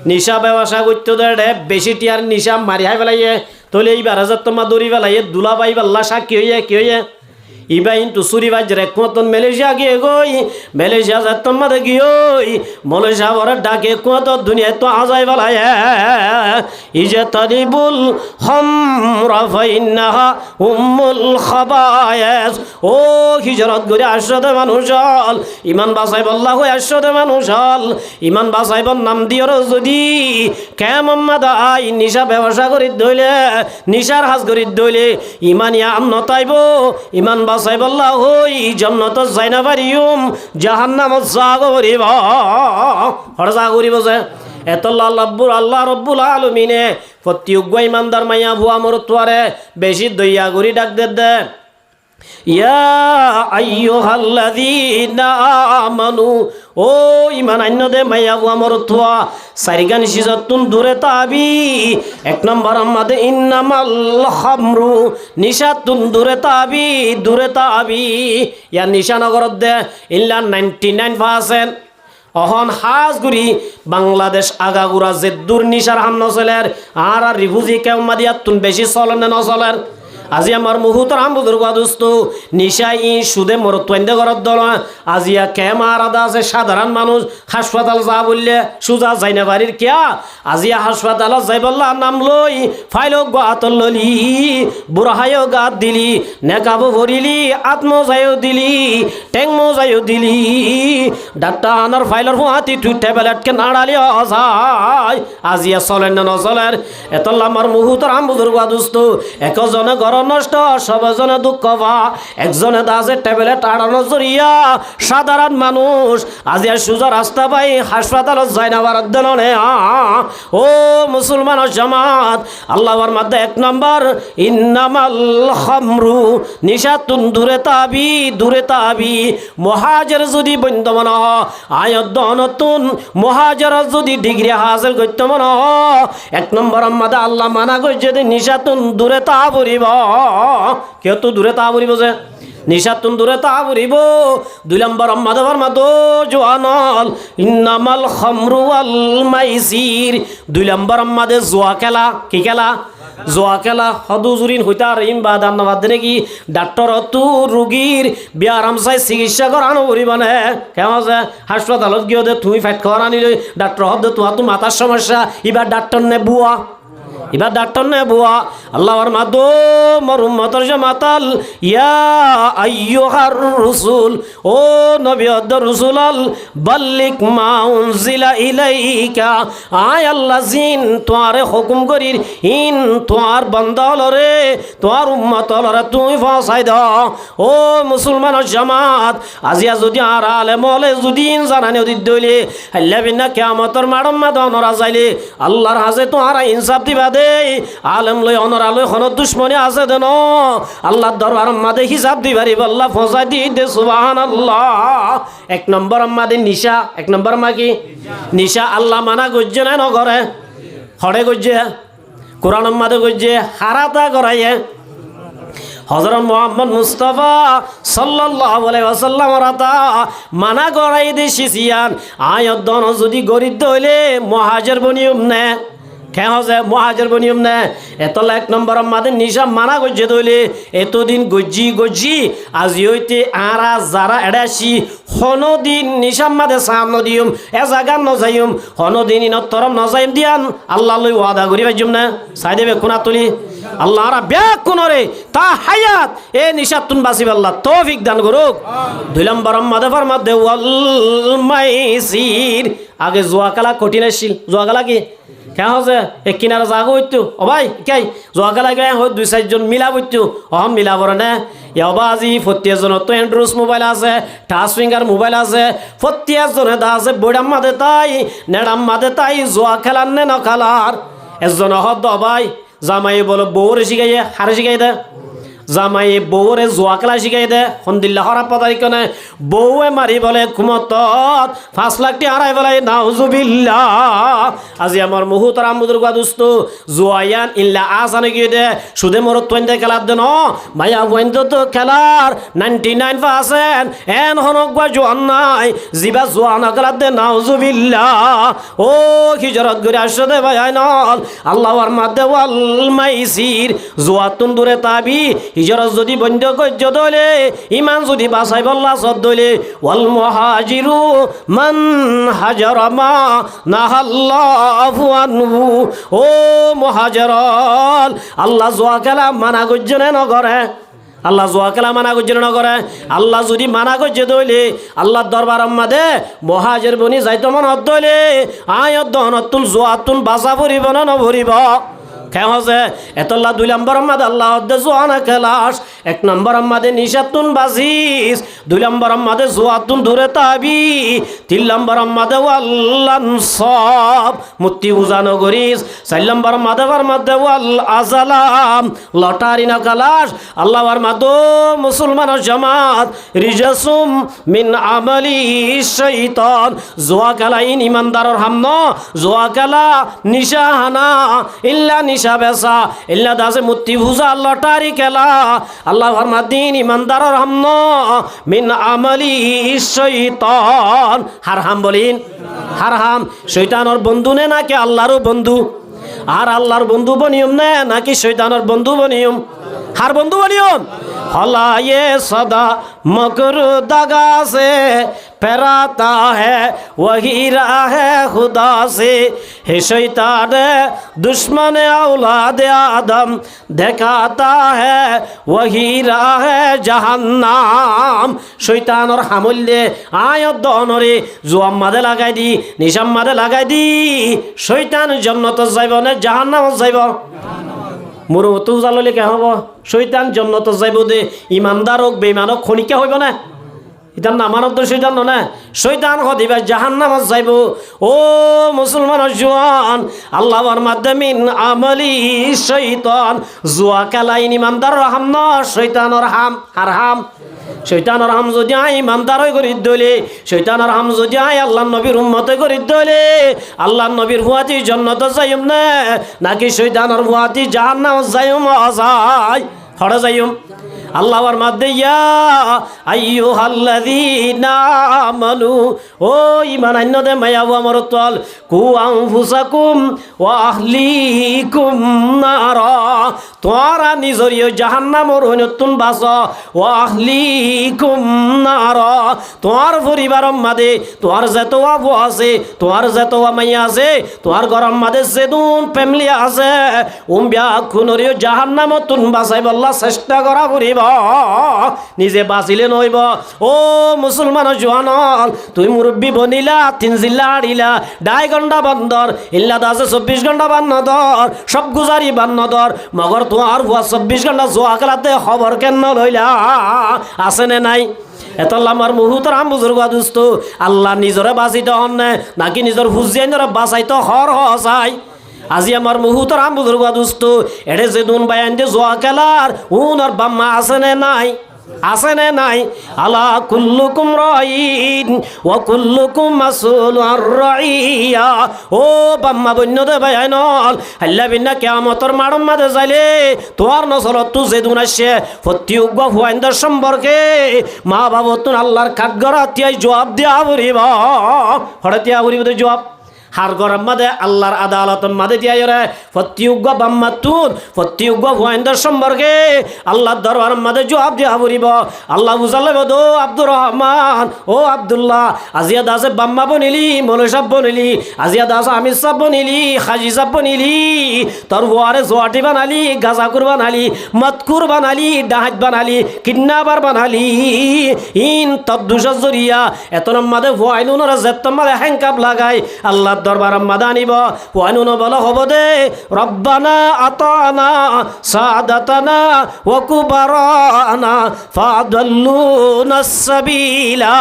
নিশা ব্যবসা করতো দে বেশি টিয়ার নিশা মারি হাই পেলাইয়ে তোলে এইবার হাজার তোমার দৌড়ি পেলাইয়ে দুলা পাই পাল্লা সাক্ষী হইয়া কি হইয়া ইবা ইন্তু সুরি বাজরে কুমতন মালয়েশিয়া গিয়ে গই মালয়েশিয়া যা তোমাদের গিয়ে মালয়েশিয়া বড় ডাকে কুমত দুনিয়ায় তো আজাই বালায় ইজে তারিবুল হামরা ফাইন্নাহা উম্মুল খাবায়েস ও হিজরত করে আসতে মানুষ হল ইমান বাঁচাইব আল্লাহ হয়ে আসতে মানুষ হল ইমান বাঁচাইবর নাম দিয়র যদি কেমন মাদাই নিশা ব্যবসা করি দইলে নিশার হাজ করি দইলে ইমানিয়া আম নতাইব ইমান বাসাই বল্লা হই জন্নত যাই না পারিম জাহান্নামত জাগ করিব হর জাগ করিব যে এতল্লা আল্লাহ রব্বুল আলমিনে প্রত্যেক ইমানদার মাইয়া ভুয়া মরতুয়ারে বেশি দইয়া করি ডাক দে ইয়া আইয়ুহাল্লাযীনা আমানু ও ইমান আইনদে মাইয়া বুয়া মরতুয়া সারিগান সিজাতুন দূরে তাবি এক নম্বর আমাদের ইন্নামাল খামরু নিশাতুন দূরে তাবি ইয়া নিশানগরত দে ইল্লা 99% অহন হাজগুড়ি বাংলাদেশ আগাগুড়া যে দুর্নিশার হাম নচলের আর রিফুজি কেউমাদিয়াতুন বেশি চলেন নচলের আজি আমার মুহুতরাম বুজুর্গ দোস্ত নিশাই সুদে মরত্বন্দে ঘরত দল আজিয়া কেমার আদা আছে সাধারণ মানুষ হাসপাতাল যা বললে সুজা যাই না বাড়ির কিয়া আজিয়া হাসপাতালত যাই বললা নাম লই ফাইল গাতল ললি বুড়াহাইও গাত দিলি নেকাবো ভরিলি আত্মজায়ও দিলি টেংমজায়ও দিলি ডাক্তার আনার ফাইলর ফুয়াতি তুই ট্যাবলেটকে নাড়ালি অজায় আজিয়া চলেন না নচলের এতল আমার মুহুতরাম বুজুর্গ দোস্ত একজনে ঘর নষ্ট সবজনে দুঃখ পা একজনে দাসের ট্যাবলেট আড়ানো জরিয়া সাধারণ মানুষ আজি আর সুজা রাস্তা পাই হাসপাতালত যাই না বারাত দেনে ও মুসলমান জামাত আল্লাহর মধ্যে এক নম্বর ইন্নামাল খামরু নিশাতুন দূরে তাবি মহাজের যদি বন্ধ মন আয়ত নতুন মহাজের যদি ডিগ্রি হাসিল করতে মন এক নম্বর আমাদের আল্লাহ মানা করে যদি নিশাতুন দূরে তা পড়িব কেউ তো দূরে তা পড়িব যে নিশাতুন দূরে তা পড়িব দুই নম্বর আমাদের মাদো জোয়ানল ইন্নামাল খামরু ওয়াল মাইসির দুই নম্বর আমাদের জোয়া খেলা কি খেলা জোয়া খেলা হদুজুরিন হইতার ইম বা দান্নাবাদ নাকি ডাক্তার তু রুগীর বিয়ারাম চাই চিকিৎসা করানো পরিমাণে কেমন আছে হাসপাতালত গিয়ে দে তুমি ফাইট করা নিলে ডাক্তার হদ তোমার তো মাথার সমস্যা এবার ডাক্তার নে বুয়া আল্লাহর মাদো মোর উম্মতের জামাতাল ইয়া আইয়ুহার রাসূল ও নবী অদ্দ রাসূলাল বাল্লিক মা উনজিলা ইলাইকা আয় আল্লাহ জিন তোয়ারে হুকুম করির ইন তোয়ার বান্দা হলরে তোয়ার উম্মত হলরে তুই পৌঁছাই দাও ও মুসলমানের জামাত আজিয়া যদি আর আলেম হলে যদি জানানি অদি দইলে আল্লাহ বিনা কিয়ামতের মাড়ম মাদ অনরা যাইলে আল্লাহর হাজে তোহারা ইনসাফ দিবা দে আলেম লই অনরা লই কোন দুশমনী আছে দেন আল্লাহর দরবার মাদে হিসাব দিবারি আল্লাহ পৌঁছাই দি দে সুবহানাল্লাহ এক নম্বর আমাদের নিশা এক নম্বর মা কি নিশা আল্লাহ মানা গজ্জে না নগরে হড়ে গজ্জে কোরআন মাদে গজ্জে হারাতা করাইয়ে হযরত মুহাম্মদ মুস্তাফা সাল্লাল্লাহু আলাইহি ওয়াসাল্লাম রাতা মানা করাই দিছিয়ান আয়াত দন যদি গরিব হইলে মুহাজির বনিয়ম না কেন যে মুহাজির বনিয়ম না এত এক নম্বর আমাদের নিশা মানা গজ্জে দইলে এতদিন গজ্জি আজি হইতে আরা যারা এড়াছি হনদিন নিশাম মাদে সাম নদিয়ম এ জাগান নজাইম হনদিন ইনতরম নজাইম দিয়ান আল্লাহ লই ওয়াদা করি বাইজম না চাই দেবে কোনা তুলি আল্লাহ রা ব্যাক কোনরে তা হায়াত এ নিশাতুন বাসিব আল্লাহ তৌফিক দান করুক দুই নম্বর আমাদের ফরমাতে ওয়াল মাইসির আগে জুয়া খেলা কঠিন ছিল জুয়া খেলা কি কেন হচ্ছে এক কিনারে জাগো হইতো ও ভাই কাই জুয়া খেলা গায়ে হয় দুই চারজন মিলা হইতো অহম মিলা করে না ইয়াবা আজি প্রত্যেকজনের তো অ্যান্ড্রয়েড মোবাইল আছে টাচ ফিঙ্গার মোবাইল আছে প্রত্যেকজনে দা আছে বইডাম মাদে তাই নেড়াম মাদে তাই জুয়া খেলার নে ন খেলার এজন হদ ভাই জামাই বলো বউরে শিখাইয়ে হারে শিখাই দে জামাই বউরে জুয়া খেলা শিখাই দে সন্দিল্লা হরাপ পদারি কেনে বউয়ে মারি বলে কুমত 5 লাখ টি হারাই বলে নাউজুবিল্লাহ আজি আমার মুহুতার আমুদুর গাদুস্ত জুয়ায়ান ইল্লা আসানে গিয়ে দে সুদে মর তোইন্দে খেলার দেন মায়া বইন্দ তো খেলার 99% এন হনক গা জোয়ান নাই জিবা জোয়ান খেলার দে নাউজুবিল্লাহ ও হিজরত করে আসে দে ভাই নল আল্লাহর মাদে ওয়াল মাইসির জুয়াতুন দূরে তাবি হিজরত যদি বন্ধ কর্য দলে ইমান যদি বাঁচাই বল্লা সদ দলে ওয়াল মুহাজিরু মান হাজারা মা নাহাল্লাহু আনহু ও মুহাজিরল আল্লাহ জুয়া খেলা মানা করছে না নগরে আল্লাহ জুয়া খেলা মানা করছে না নগরে আল্লাহ যদি মানা করছে দইলে আল্লাহর দরবার আম্মাদে মুহাজির বনি যাইতো মন দইলে আয়াত দহনতুল জুয়াতুন বাসা ভরিব না নভরিব কেন হচ্ছে এতল্লা দুই নম্বর আমাদে আল্লাহ জোয়ানা খেলাস এক নম্বর আমাদে নিশাতুন বাজিস দুই নম্বর আমাদে জোয়াতুন দূরে তাবি তিন নম্বর আমাদে ওয়াল্লান সব মুক্তি উজানো করিস চার নম্বর মাদেবার মধ্যে ওয়াল আজালাম লটারি না খেলাস আল্লাহর মাদো মুসলমানের জামাত রিজাসুম মিন আমালি শৈতান জোয়া খেলা ইন ইমানদারর হামন জোয়া খেলা নিশা হানা ইল্লা নিশা বেসা ইল্লা দাসে মুত্তি ভুজা লটারি খেলা আল্লাহ ফরমাদিন ইমানদারর হামন মিন আমালি শৈতান হারহাম বলিন হারহাম শৈতানের বন্ধু নে নাকি আল্লাহরও বন্ধু আর আল্লাহর বন্ধু বনিয়ম নে নাকি শৈতানের বন্ধু বনিয়ম হার বন্ধু বনিয়ম हला ये सदा मकर दगा से फिराता है वही राह खुदा से हे शैतान दुश्मन औलाद आदम दिखाता है वही राह जहन्नाम शैतान और हमले आयत दोनरे जो मादे लगाई दी निशाम मादे लगाई दी शैतान जन्नत जाइब ना जहन्नाम जाइब मोर तो जालले কে হব শয়তান জান্নাত যাইব দে ইমানদার হোক বেঈমান হোক খনিকা হইব না ইতার নামানত তো শয়তান না শয়তান হদিবা জাহান্নামত যাইব ও মুসলমান জওয়ান আল্লাহর মাধ্যমে আমলি শয়তান জুয়া কালাইন ইমানদার রহম না শয়তানের হাম হারহাম শৈতানের হাম যদি আই ইমানদার হয়ে করি দলে শৈতানের হাম যদি আই আল্লাহর নবীর উম্মতে করি দলে আল্লাহর নবীর হুয়াতি জান্নাত যাইম না নাকি শৈতানের হুয়াতি জাহান্নাম যাইম আজাই হড় যাইম আল্লাহর মাধ্যমে ইয়া আইয়ুহাল্লাযীনা আমানু ও ঈমান আনদে মায়াবু আমার তল কু আনফুসাকুম ওয়া আহলিকুম নারা তোরা নিজরিও জাহান্নামর নতুন বাস ও আহলিকুম নার তোমার পরিবারের মাঝে তোমার যত আবু আছে তোমার যত মাইয়া আছে তোমার গরম মাঝে যেদুন ফ্যামিলি আছে উম্বিয়া খুনরিও জাহান্নামত তুন বাঁচাই বল্লা চেষ্টা করা পড়িব নিজে বাঁচিলে নইব ও মুসলমান জোয়ানল তুই মুরব্বী বনিলা 3 জিল্লা আড়িলা 2.5 ঘন্টা বন্দর ইল্লা দাসে 24 ঘন্টা বান্নদর সব গুজারি বান্নদর মগর তোমার 24 ঘন্টা জোয়া খেলাতে খবর কেন লইলা আছে নে নাই এতলামার মুহুতর আম বুজুর্গ দুস্ত আল্লাহ নিজরে বাঁচিত হন নাকি নিজর হুজিয়াই বাঁচাইতো হর হসাই আজি আমার মুহুতর আম বুজুর্গ দুস্ত এড়ে যে দুন বায়ান যে জোয়া খেলার উনার বাম্মা আছে নে নাই আছে নে নাই আলা কুল্লুকুম রাইন ওয়া কুল্লুকুম মাসউলুন আর রাইয়া ও বাম্মা বন্যদে বায়ানল আল্লাহ বিনা কিয়ামতের মাড়ম মাদে যাইলে তোর নসলত তু যে দুন আসে ফতিউগ হুয়াইন্দার সম্পর্কে মা বাবতুন আল্লাহর কাঠগড়া তিয়াই জবাব দিয়া বরিব হড়তিয়া বরিব জবাব হার গরম মাদে আল্লাহর আদালতের মাদে দিয়া রে ফতিউগ বাম্মাতুন ফতিউগ হুয়াইন্দার সম্পর্কে আল্লাহর দরবার মাদে জবাব দিয়া বরিব আল্লাহ বুঝালে দো আব্দুর রহমান ও আব্দুল্লাহ আজিয়া দাসে বাম্মা বনিলি মৌলভী সাহেব বনিলি আজিয়া দাস আমির সাহেব বনিলি হাজি সাহেব বনিলি তোর ওয়ারে জোয়াটি বানালি গাজাকুর বানালি মতকুর বানালি ডাহাত বানালি কিডন্যাপার বানালি ইন তদ্দুষার জরিয়া এত মাদে হুয়াইনুনরা জেত্তম মাদে হ্যাংকাপ লাগাই আল্লাহ দরবার মাদানিব ওয়ানুন বলা হব দে রব্বানা আতানা সাদাতানা ওয়া কুবারানা ফাদাল্লুনা সাবিলা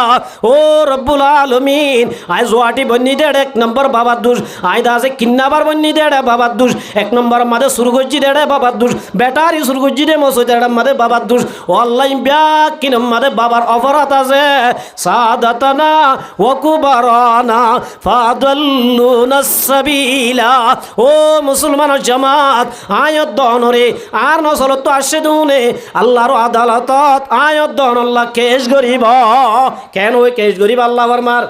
ও রব্বুল আলামিন আই জোয়াটি বন্নি দেড় 1 নম্বর বাবার দুষ আই দাসে কিন্নাবার বন্নি দেড় বাবার দুষ 1 নম্বর মাদে সুরগজ্জি দেড় বাবার দুষ ব্যাটারি সুরগজ্জি দে মসই দেড় মাদে বাবার দুষ আল্লাহ ব্যাক কিন মাদে বাবার অপরাধ আছে সাদাতানা ওয়া কুবারানা ফাদাল্লু সাবিলা ও মুসলমান জামাত আয়াত দনরে আর নসলত তো আসে দুনে আল্লাহর আদালতত আয়াত দন আল্লাহ কেশ গরিব কেন ওই কেশ গরিব আল্লাহ বরমার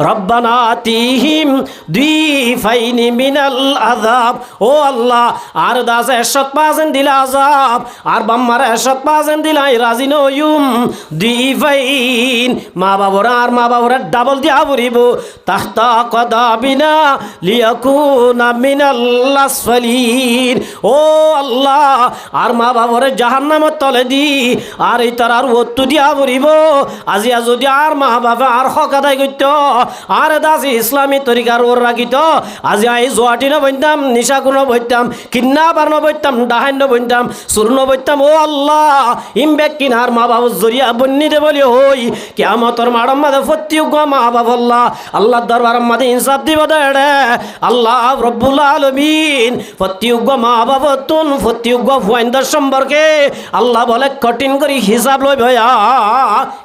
রব্বানা আতিহিম দুইফাইনি মিনাল আযাব ও আল্লাহ আর দাস 100% দিলা আযাব আর বাম্মার 100% দিলাই রাজি নয়ুম দুইফাইন মা বাবরা ডাবল দিয়া বরিব তাহতা কদাবিনা লিয়াকুনা মিনাল আসফালিন ও আল্লাহ আর মা বাবরে জাহান্নামের তলে দি আর এই তার আর ওত্তু দিয়া বরিব আজিয়া যদি আর মা বাবা আর হক আদায় করত আর দাসি ইসলামী তরিকার ওর রাখিত আজি আই জোয়াটি নবইতাম নিশাকুর নবইতাম কিন্নাবার নবইতাম ডাহাইন নবইতাম সুর নবইতাম ও আল্লাহ ইমবেক কিনার মা বাবুর জরিয়া বন্নি দে বলি হই কিয়ামতের মাড়ম মাদে ফতিউগ মা বাবা আল্লাহ দরবার মাদে ইনসাফ দিব দে আল্লাহ রব্বুল আলামিন ফতিউগ মা বাবা তুন ফতিউগ ফুয়াইন্দার সম্পর্কে আল্লাহ বলে কঠিন করে হিসাব লইব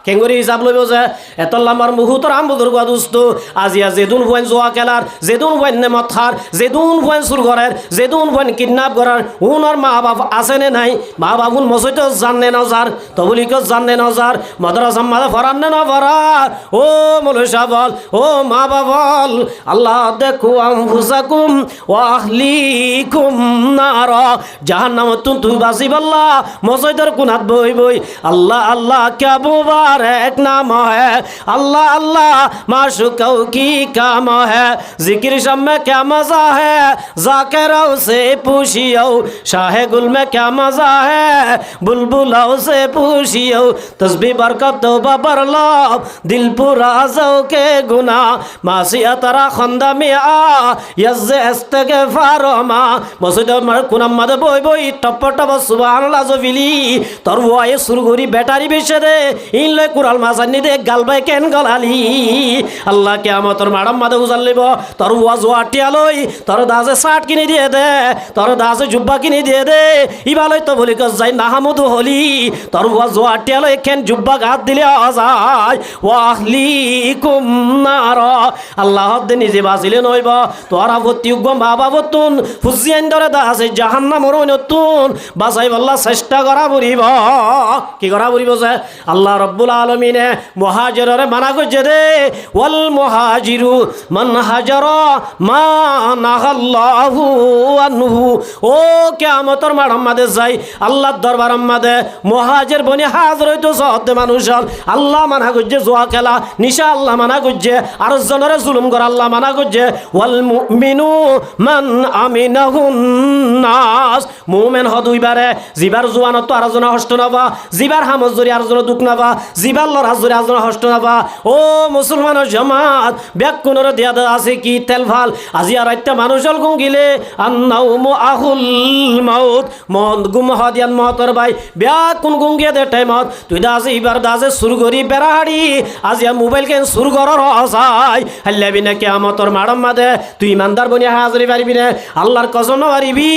কেঙ্গুরি হিসাব লইব যে এত লাম্বার মুহুতর আম বুজুর্গ দুস্ত আজিয়া যেদুন ভয়েন জোয়া খেলার যেদুন ভয়েন নেমত খার যেদুন ভয়েন সুর করার যেদুন ভয়েন কিডন্যাপ করার উনার মা বাপ আছে নে নাই মা বাবুন মসজিদ জাননে না যার তবলিক জাননে না যার মাদ্রাসা মাদে ফরান না ফরার ও মৌলভী সাহেব বল ও মা বাবল আল্লাহ দেখু আনফুসাকুম ওয়া আহলিকুম নার জাহান্নামতুন তুই বাঁচিব আল্লাহ মসজিদের কোনাত বই বই আল্লাহ আল্লাহ क्या मुबारक नाम है अल्लाह अल्लाह माशुकौ की काम है जिक्र शब में क्या मजा है जाकिरों से पूछियो शाह गुल में क्या मजा है बुलबुलों से पूछियो तस्बीह बरकत तौबा बरलब दिल पूरा जौ के गुनाह मासिया तरा खंदा में आ यज्जे इस्तिगफार मा मसजिद मर कुनाम मद बोई बोई टप टप सुबहानाल्लाह जविली तरवाए सुरगुरी बैटारी बेचे दे इन ले कुराल मासानी दे गालबाई केन गलाली আল্লাহ কিয়ামতের মাড়ম মাদে উজাল লিব তোর ওয়াজ ওয়াটিয়া লই তোর দাসে শার্ট কিনে দিয়ে দে তোর দাসে জুব্বা কিনে দিয়ে দে ইবালই তো বলি কস যাই নাহামুদু হলি তোর ওয়াজ ওয়াটিয়া লই কেন জুব্বা গাত দিলে আজাই ওয়াহলিকুম নার আল্লাহ দে নিজে বাঁচিলে নইব তোরা ফতিউগ মা বাবতুন ফুজিয়ান ধরে দাসে জাহান্নামর নতুন বাঁচাই আল্লাহ চেষ্টা করা বরিব কি করা বরিব যে আল্লাহ রব্বুল আলামিনে মুহাজিররে মানা করছে দে ওয়াল মুহাজিরু মান হাজারা মা নাহাল্লাহু আনহু। ও কিয়ামতের মাঠের মাঝে যাই আল্লাহর দরবার মাঝে মুহাজির বনি হাজির হইতো সৎ মানুষ আল্লাহ মানা করছে জুয়া খেলা নিশা আল্লাহ মানা করছে আর জনরে জুলুম করা আল্লাহ মানা করছে। ওয়াল মুমিনু মান আমিনাহুন নাস। মুমিন হ দুইবারে জিবার জুয়ানত তো আরজনা হষ্ট নাবা, জিবার হামজ জরি আরজনা দুঃখ নাবা, জিবার লড়াজ জরি আরজনা হষ্ট নাবা। ও মুসলমানের জামাত ব্যাকুণর দিয়া আছে কি তেল ভাল আজি আর একটা মানুষ গিলে আন্নাউমু আহুল মাউত মন গুম হদিয়ান মহতর ভাই ব্যাকুণ গুঙ্গিয়ে দে টাইমত তুই দাজে ইবার দাজে সুর করি বেড়াহাড়ি আজি মোবাইল কেন সুর করার আসাই হাল্লাবি না কিয়ামতর মাড়ম মাদে তুই ইমানদার বনি হাজরি পারিবি না আল্লাহর কসম পারিবি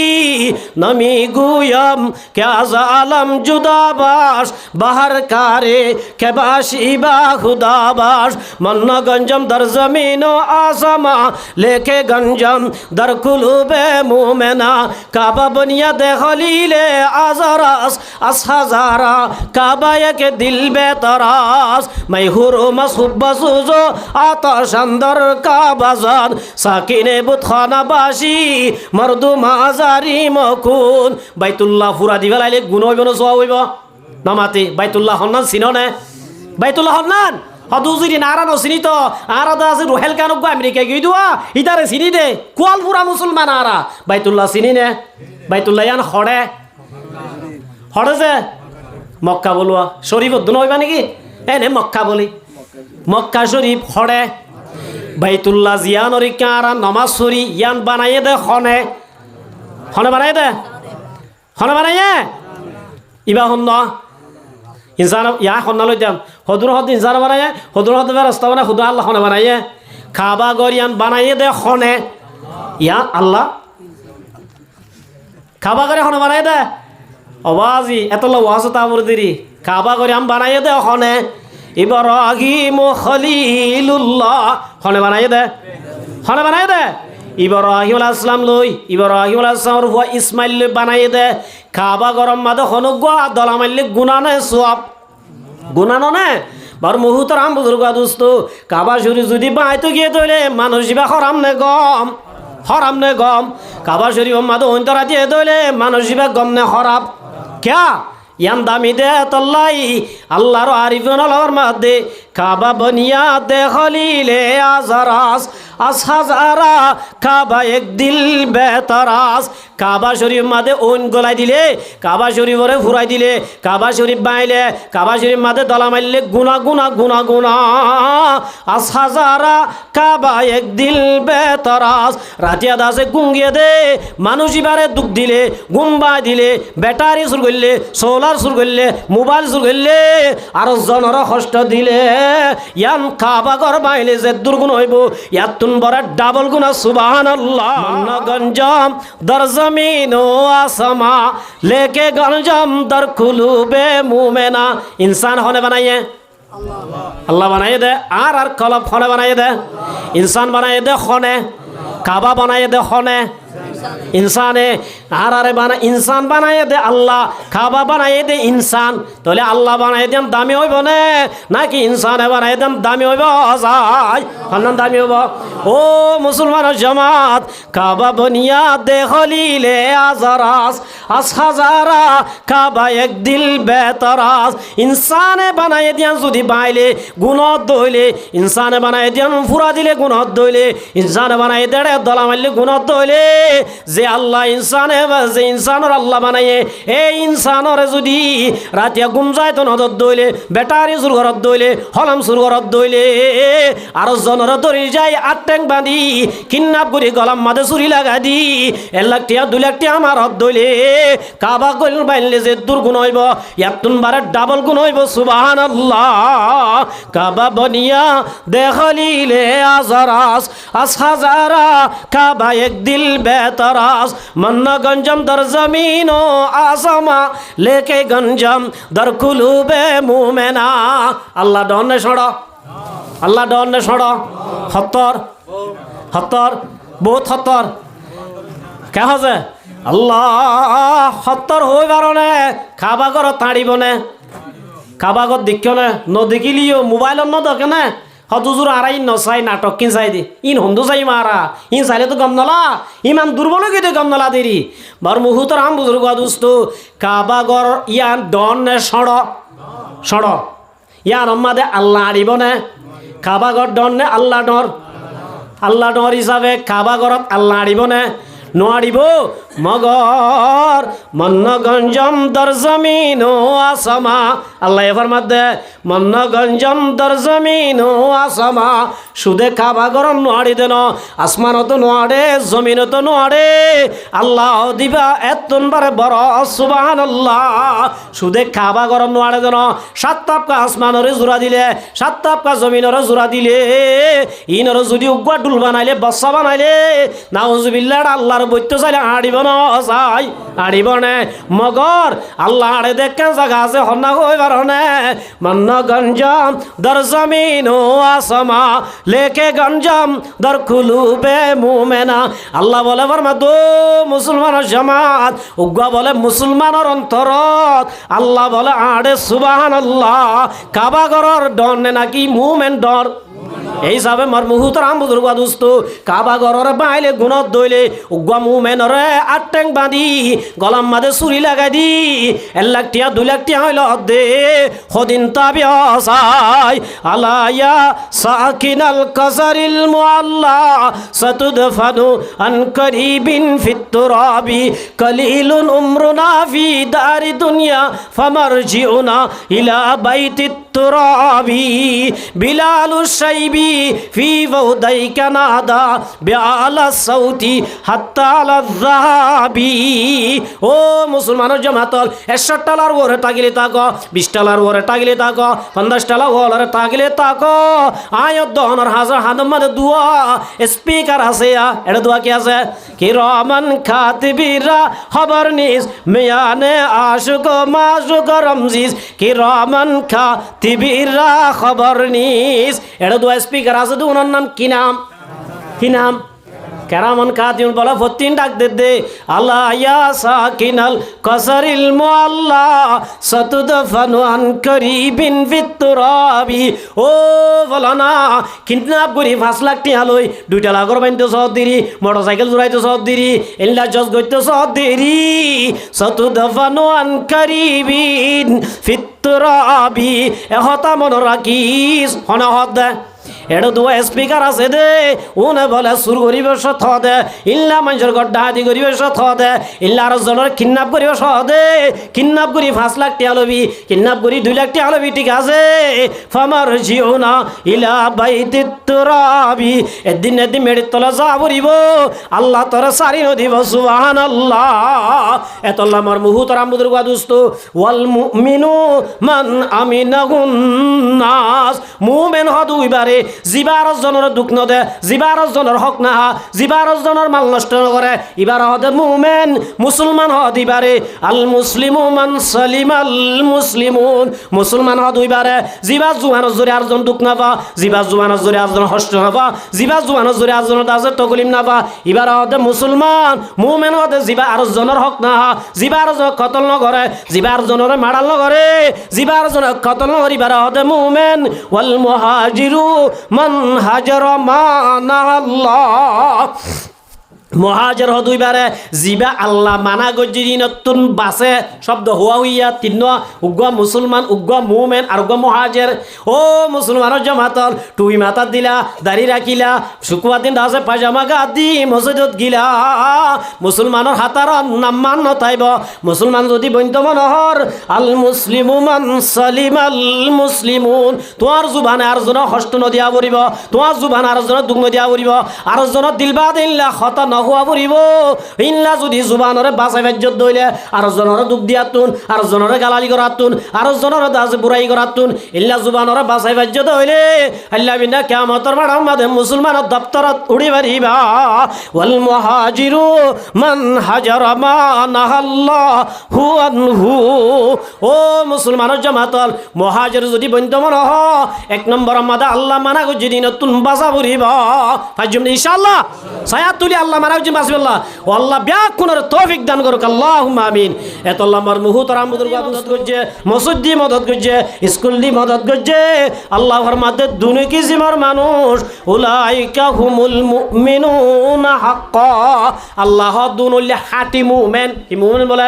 নমি গুয়াম কে আজালাম জুদাবাস বাহার কারে কেবাসি বা খুদাবাস মন্ন গঞ্জম দর জমিন আসমা লেখে গঞ্জম দর কুলুবে মুমেনা কাবা বনিয়া দেখলিলে আজরাস আস হাজারা কাবা একে দিল বেতরাস মাই হুরুমা সুব্বা সুজো আতাশান্দর কাবাজান সাকিনে বুতখানা বাসি মর্দু মাজারি মকুন বাইতুল্লাহ ফুরা দিবা লাইলে গুণ হইব না সোয়া হইব নামাতে বাইতুল্লাহ হন্নান চিন নে বাইতুল্লাহ হন্নান হদুজিরি নারা নচিনি তো আরাদা আছে রোহেল কানক আমেরিকা গিয়ে দেওয়া ইতারে চিনি দে কোয়াল পুরা মুসলমান আরা বাইতুল্লাহ চিনি নে বাইতুল্লাহ ইয়ান হরে হরে যে মক্কা বলুয়া শরীফ উদ্দন হইবা নাকি এনে মক্কা বলি মক্কা শরীফ হরে বাইতুল্লাহ জিয়ানরি কারা নমাজ সরি ইয়ান বানাইয়ে দে হনে হনে বানাইয়ে দে হনে বানাইয়ে ইবা হন ইনসান ইয়া হন্না লই দাম হদুর হদ ইনসান বানাইয়ে হদুর হদ রাস্তা বানায় হুদু আল্লাহ হনে বানাইয়ে খাবা গরিয়ান বানাইয়ে দে হনে ইয়া আল্লাহ খাবা করে হনে বানাইয়ে দে অবাজি এতলা ওয়াজ তামুর দিরি কাবা করে আম বানাইয়ে দে হনে ইব্রাহিম খলিলুল্লাহ হনে বানাইয়ে দে হনে বানাইয়ে দে ইব্রাহিম আলাইহিস সালাম লই ইব্রাহিম আলাইহিস সালামের হুয়া ইসমাইল লই বানাইয়ে দে কাবা গরম মাদে হন গুয়া দলা মাইলে গুনানে সওয়াব গুনানো নে বার মুহুতর আম বুজুর্গ দোস্ত কাবা শরীফ যদি বাইতো গিয়ে তইলে মানুষ বা হরাম নে গম কাবা শরীফ মাদে অন্তরা দিয়ে তইলে মানুষ বা গম নে হরাব क्या यान दामी दे तल्लाई अल्लाह रो आरिफन अलवर मादे काबा बनिया दे खलीले आजरास আস হাজারা কাবা এক দিল বেতরাস কাবা শরীফ মাদে ওন গলাই দিলে কাবা শরীফরে ফুরাই দিলে কাবা শরীফ বাইলে কাবা শরীফ মাদে দলা মারলে গুনা গুনা গুনা গুনা আস হাজারা কাবা এক দিল বেতরাস রাতিয়া দাসে গুঙ্গিয়ে দে মানুষ ইবারে দুঃখ দিলে গুম্বাই দিলে ব্যাটারি সুর করলে সোলার সুর করলে মোবাইল সুর করলে আর জনর কষ্ট দিলে ইয়ান কাবা ঘর বাইলে যে দুর্গুণ হইব ইয়াত বড় ডাবল গুনা সুবহানাল্লাহ গঞ্জম দর জমিন ও আসমা লেকে গঞ্জম দর কুলুবে মুমেনা ইনসান হনে বানাইয়ে আল্লাহ বানাইয়ে দে আর কলব হনে বানাইয়ে দে ইনসান বানাইয়ে দে হনে কাবা বানাইয়ে দে হনে इंसाने आरे बना इंसान बनाए दे अल्लाह खाबा बनाए दे इंसान तो अल्लाह बनाए दे दामी हो ना कि इंसान बनाए दे दामी हो दामी हो ओ मुसलमान जमात काबा बनिया दे खलीले आजरास अस हजारा काबा एक दिल बेतरास इंसान बनाए दिया जुदी बाइले गुनाह दोइले इंसान बनाए दिया फुरा दिले गुनाह दोइले इंसान बनाए दे दला मारले गुनाह दोइले যে আল্লাহ ইনসানে যে ইনসানর আল্লাহ বানায়ে এই ইনসানর যদি রাতিয়া ঘুম যায় তো নদত দইলে ব্যাটারি সুর ঘরত দইলে হলাম সুর ঘরত দইলে আর জনর ধরি যায় আট্যাং বাঁধি কিডন্যাপ করে গলাম মাঝে চুরি লাগা দি 1 লাখ টাকা 2 লাখ টাকা আমার হাত দইলে কাবা গল বাইলে যে দুর্গুণ হইব ইয়াতুন বারে ডাবল গুণ হইব সুবহানাল্লাহ কাবা বনিয়া দেখলিলে আজরাস আস হাজারা কাবা এক দিল बेतरास मन्ना गंजम दर जमीन ओ आसमा लेके गंजम दर कुलूबे मुमेना अल्लाह डॉन ने छोड़ा अल्लाह डॉन ने छोड़ा हत्तर हत्तर बहुत हत्तर क्या है अल्लाह हत्तर हो बारने खाबा करो ताड़ी बने खाबा को दिक्यो ने न देखिलियो मोबाइल न दके ने হতুজুর আড়াই নসাই নাটক কিন চাই দি ইন হন্দু চাই মারা ইন চাইলে তো গম নলা ইমান দুর্বল গেতে গম নলা দেরি বার মুহুতর আম বুজুর্গ দুস্ত কাবাগর ইয়ান ডন নে সড় ইয়ার অম্মাদে আল্লাহ আড়িব নে কাবাগর ডন নে আল্লাহ ডর হিসাবে কাবাগরত আল্লাহ আড়িব নে নোয়ারিব মগর মন্নগঞ্জম দর জমিন ও আসমা আল্লাহ এবার মধ্যে মন্নগঞ্জম দর জমিন ও আসমা সুদে খাবা গরম নোয়ারি দেন আসমান তো নোয়ারে জমিন তো নোয়ারে আল্লাহ দিবা এতন বারে বড় সুবহানাল্লাহ সুদে খাবা গরম নোয়ারে দেন সাত তাপকা আসমানরে জোড়া দিলে সাত তাপকা জমিনরে জোড়া দিলে ইনর যদি উগ্র ডুল বানাইলে বস্তা বানাইলে নাউজুবিল্লাহ আল্লাহর বৈত্য চাইলে আড়িব না চাই আড়িব নে মগর আল্লাহ আড়ে দেখেন জায়গা আছে হন্না কইবার নে মন্ন গঞ্জম দর জমিন ও আসমা লেকে গঞ্জম দর খুলুবে মুমেনা আল্লাহ বলে বর্মা দো মুসলমানের জামাত উগ্র বলে মুসলমানের অন্তরত আল্লাহ বলে আড়ে সুবহানাল্লাহ কাবাগরর ডর নে নাকি মুমেন ডর এই হিসাবে মার মুহুতর আম বুজুর্গ দুস্ত কাবা গরর বাইলে গুণত দইলে উগ্র মুমেনরে আটটেং বাঁধি গলাম মাদে চুরি লাগাই দি 1 লাখ টিয়া 2 লাখ টিয়া হইল দে সদিন তাবিয়াসাই আলাইয়া সাকিনাল কাসারিল মুআল্লা সাতুদফানু আন করিবিন ফিত তুরাবি কলিলুন উমরুনা ফি দারি দুনিয়া ফামারজিউনা ইলা বাইতিত তুরাবি বিলালুশ শাইবি ফি ওয়াদাইকা নাদা বিআলা সাউতি হাত্তা আলা যাহাবি ও মুসলমানের জামাতল 61 টালার ওরে টাগিলে তাকো 20 টালার ওরে টাগিলে তাকো 50 টালা ওরে টাগিলে তাকো আয়াত দহনের হাজার হাদমাদ দুয়া স্পিকার আছে এটা দুয়া কি আছে কি রহমান খাতিবিরা খবর নিস মিয়ানে আশুক মাশুক রমজিস কি রহমান খাতিবিরা খবর নিস এটা দুয়া স্পিকার আছে তো ওনার নাম কি নাম কেরামন কাতিউন বলা ফতিন ডাক দে আল্লাহ ইয়া সাকিনাল কাসারিল মুআল্লা সাতুদফানু আন করিবিন ফিত তুরাবি ও বলনা কিডন্যাপ করি 5 লাখ টাকা লই 2টা লাগর বাইতে সহদিরি মোটরসাইকেল জুড়াইতে সহদিরি এল্লা জজ গইতে সহদিরি সাতুদফানু আন করিবিন ফিত তুরাবি এহতা মন রাখিস হনহদ এড়ো দুয়া স্পিকার আছে দে উনে বলে সুর করিবে সথ দে ইল্লা মানুষের গড্ডা আদি করিবে সথ দে ইল্লা আর জনের কিডন্যাপ করিবে সহ দে কিডন্যাপ করি 5 লাখ টাকা লবি কিডন্যাপ করি 2 লাখ টাকা লবি ঠিক আছে ফামার জিওনা ইলা বাইতিত তুরাবি এদিন মেড়ি তলা যা বরিব আল্লাহ তোর সারি দিব সুবহানাল্লাহ এতল্লা মার মুহুতর আমুদুর গাদুস্ত ওয়াল মুমিনু মান আমিনাহুন নাস মুমিন হদুইবারে জিবার জনের দুঃখ নদে জিবার জনের হক না জিবার জনের মাল নষ্ট করে ইবার হদে মুমেন মুসলমান হদিবারে আল মুসলিমু মান সালিমাল মুসলিমুন মুসলমান হদুইবারে জিবা জুয়ানের জোরে আরজন দুঃখ না পা জিবা জুয়ানের জোরে আরজন হষ্ট না পা জিবা জুয়ানের জোরে আরজন দাজে তকলিম না পা ইবার হদে মুসলমান মুমেন হদে জিবা আরজনের হক না জিবার জন কতল ন করে জিবার জনের মারাল ন করে জিবার জন কতল ন করি ইবার হদে মুমেন ওয়াল মুহাজিরু মান হাজারা মানা আল্লাহ মহাজের হদুইবারে জিবা আল্লাহ মানা গজ্জি নতুন বাসে শব্দ হুয়া হইয়া তিন উগ্র মুসলমান উগ্র মুমেন আর উগ্র মহাজের ও মুসলমানের জমাতল টুই মাতা দিলা দাড়ি রাখিলা শুক্রবার দিন দাসে পাজামা গা দি মসজিদত গিলা মুসলমানের হাতার নাম্মান নতাইব মুসলমান যদি বৈন্ত মনোহর আল মুসলিমু মান সালিম আল মুসলিমুন তোমার জুবানে আর জন হস্ত নদিয়া পড়িব তোমার জুবান আর জন দুঃখ নদিয়া পড়িব আর জন দিলবা দিল্লা খতা হুয়া পড়িব ইল্লা যদি জুবানরে বাঁচাই বাজ্যত দইলে আর জনরে দুঃখ দিয়াতুন আর জনরে গালালি করাতুন আর জনরে দাস বুড়াই করাতুন ইল্লা জুবানরে বাঁচাই বাজ্যত হইলে আল্লাহ বিনা কিয়ামতের মাঠে আমাদের মুসলমানের দপ্তরত উড়ি পারিবা ওয়াল মুহাজিরু মান হাজারা মা নাহাল্লাহু আনহু ও মুসলমানের জামাতল মুহাজির যদি বন্ধ মন হ 1 নম্বর আমাদের আল্লাহ মানা গজি নতুন বাঁচা পড়িবা ফাজুম ইনশাআল্লাহ ছায়া তুলি আল্লাহ মানা সারা জীবন বাঁচবে আল্লাহ ও আল্লাহ ব্যাকুনের তৌফিক দান করুক আল্লাহুম্মা আমিন এত আল্লাহ আমার মুহতারাম বুজুর্গ মদদ করছে মসজিদ দিয়ে মদদ করছে স্কুল দিয়ে মদদ করছে আল্লাহর মাঝে দুনিয়া কিসিমের মানুষ উলাইকা হুমুল মুমিনুনা হাক্কা আল্লাহ দুনুল্লাহ হাতি মুমিন কি মুমিন বলে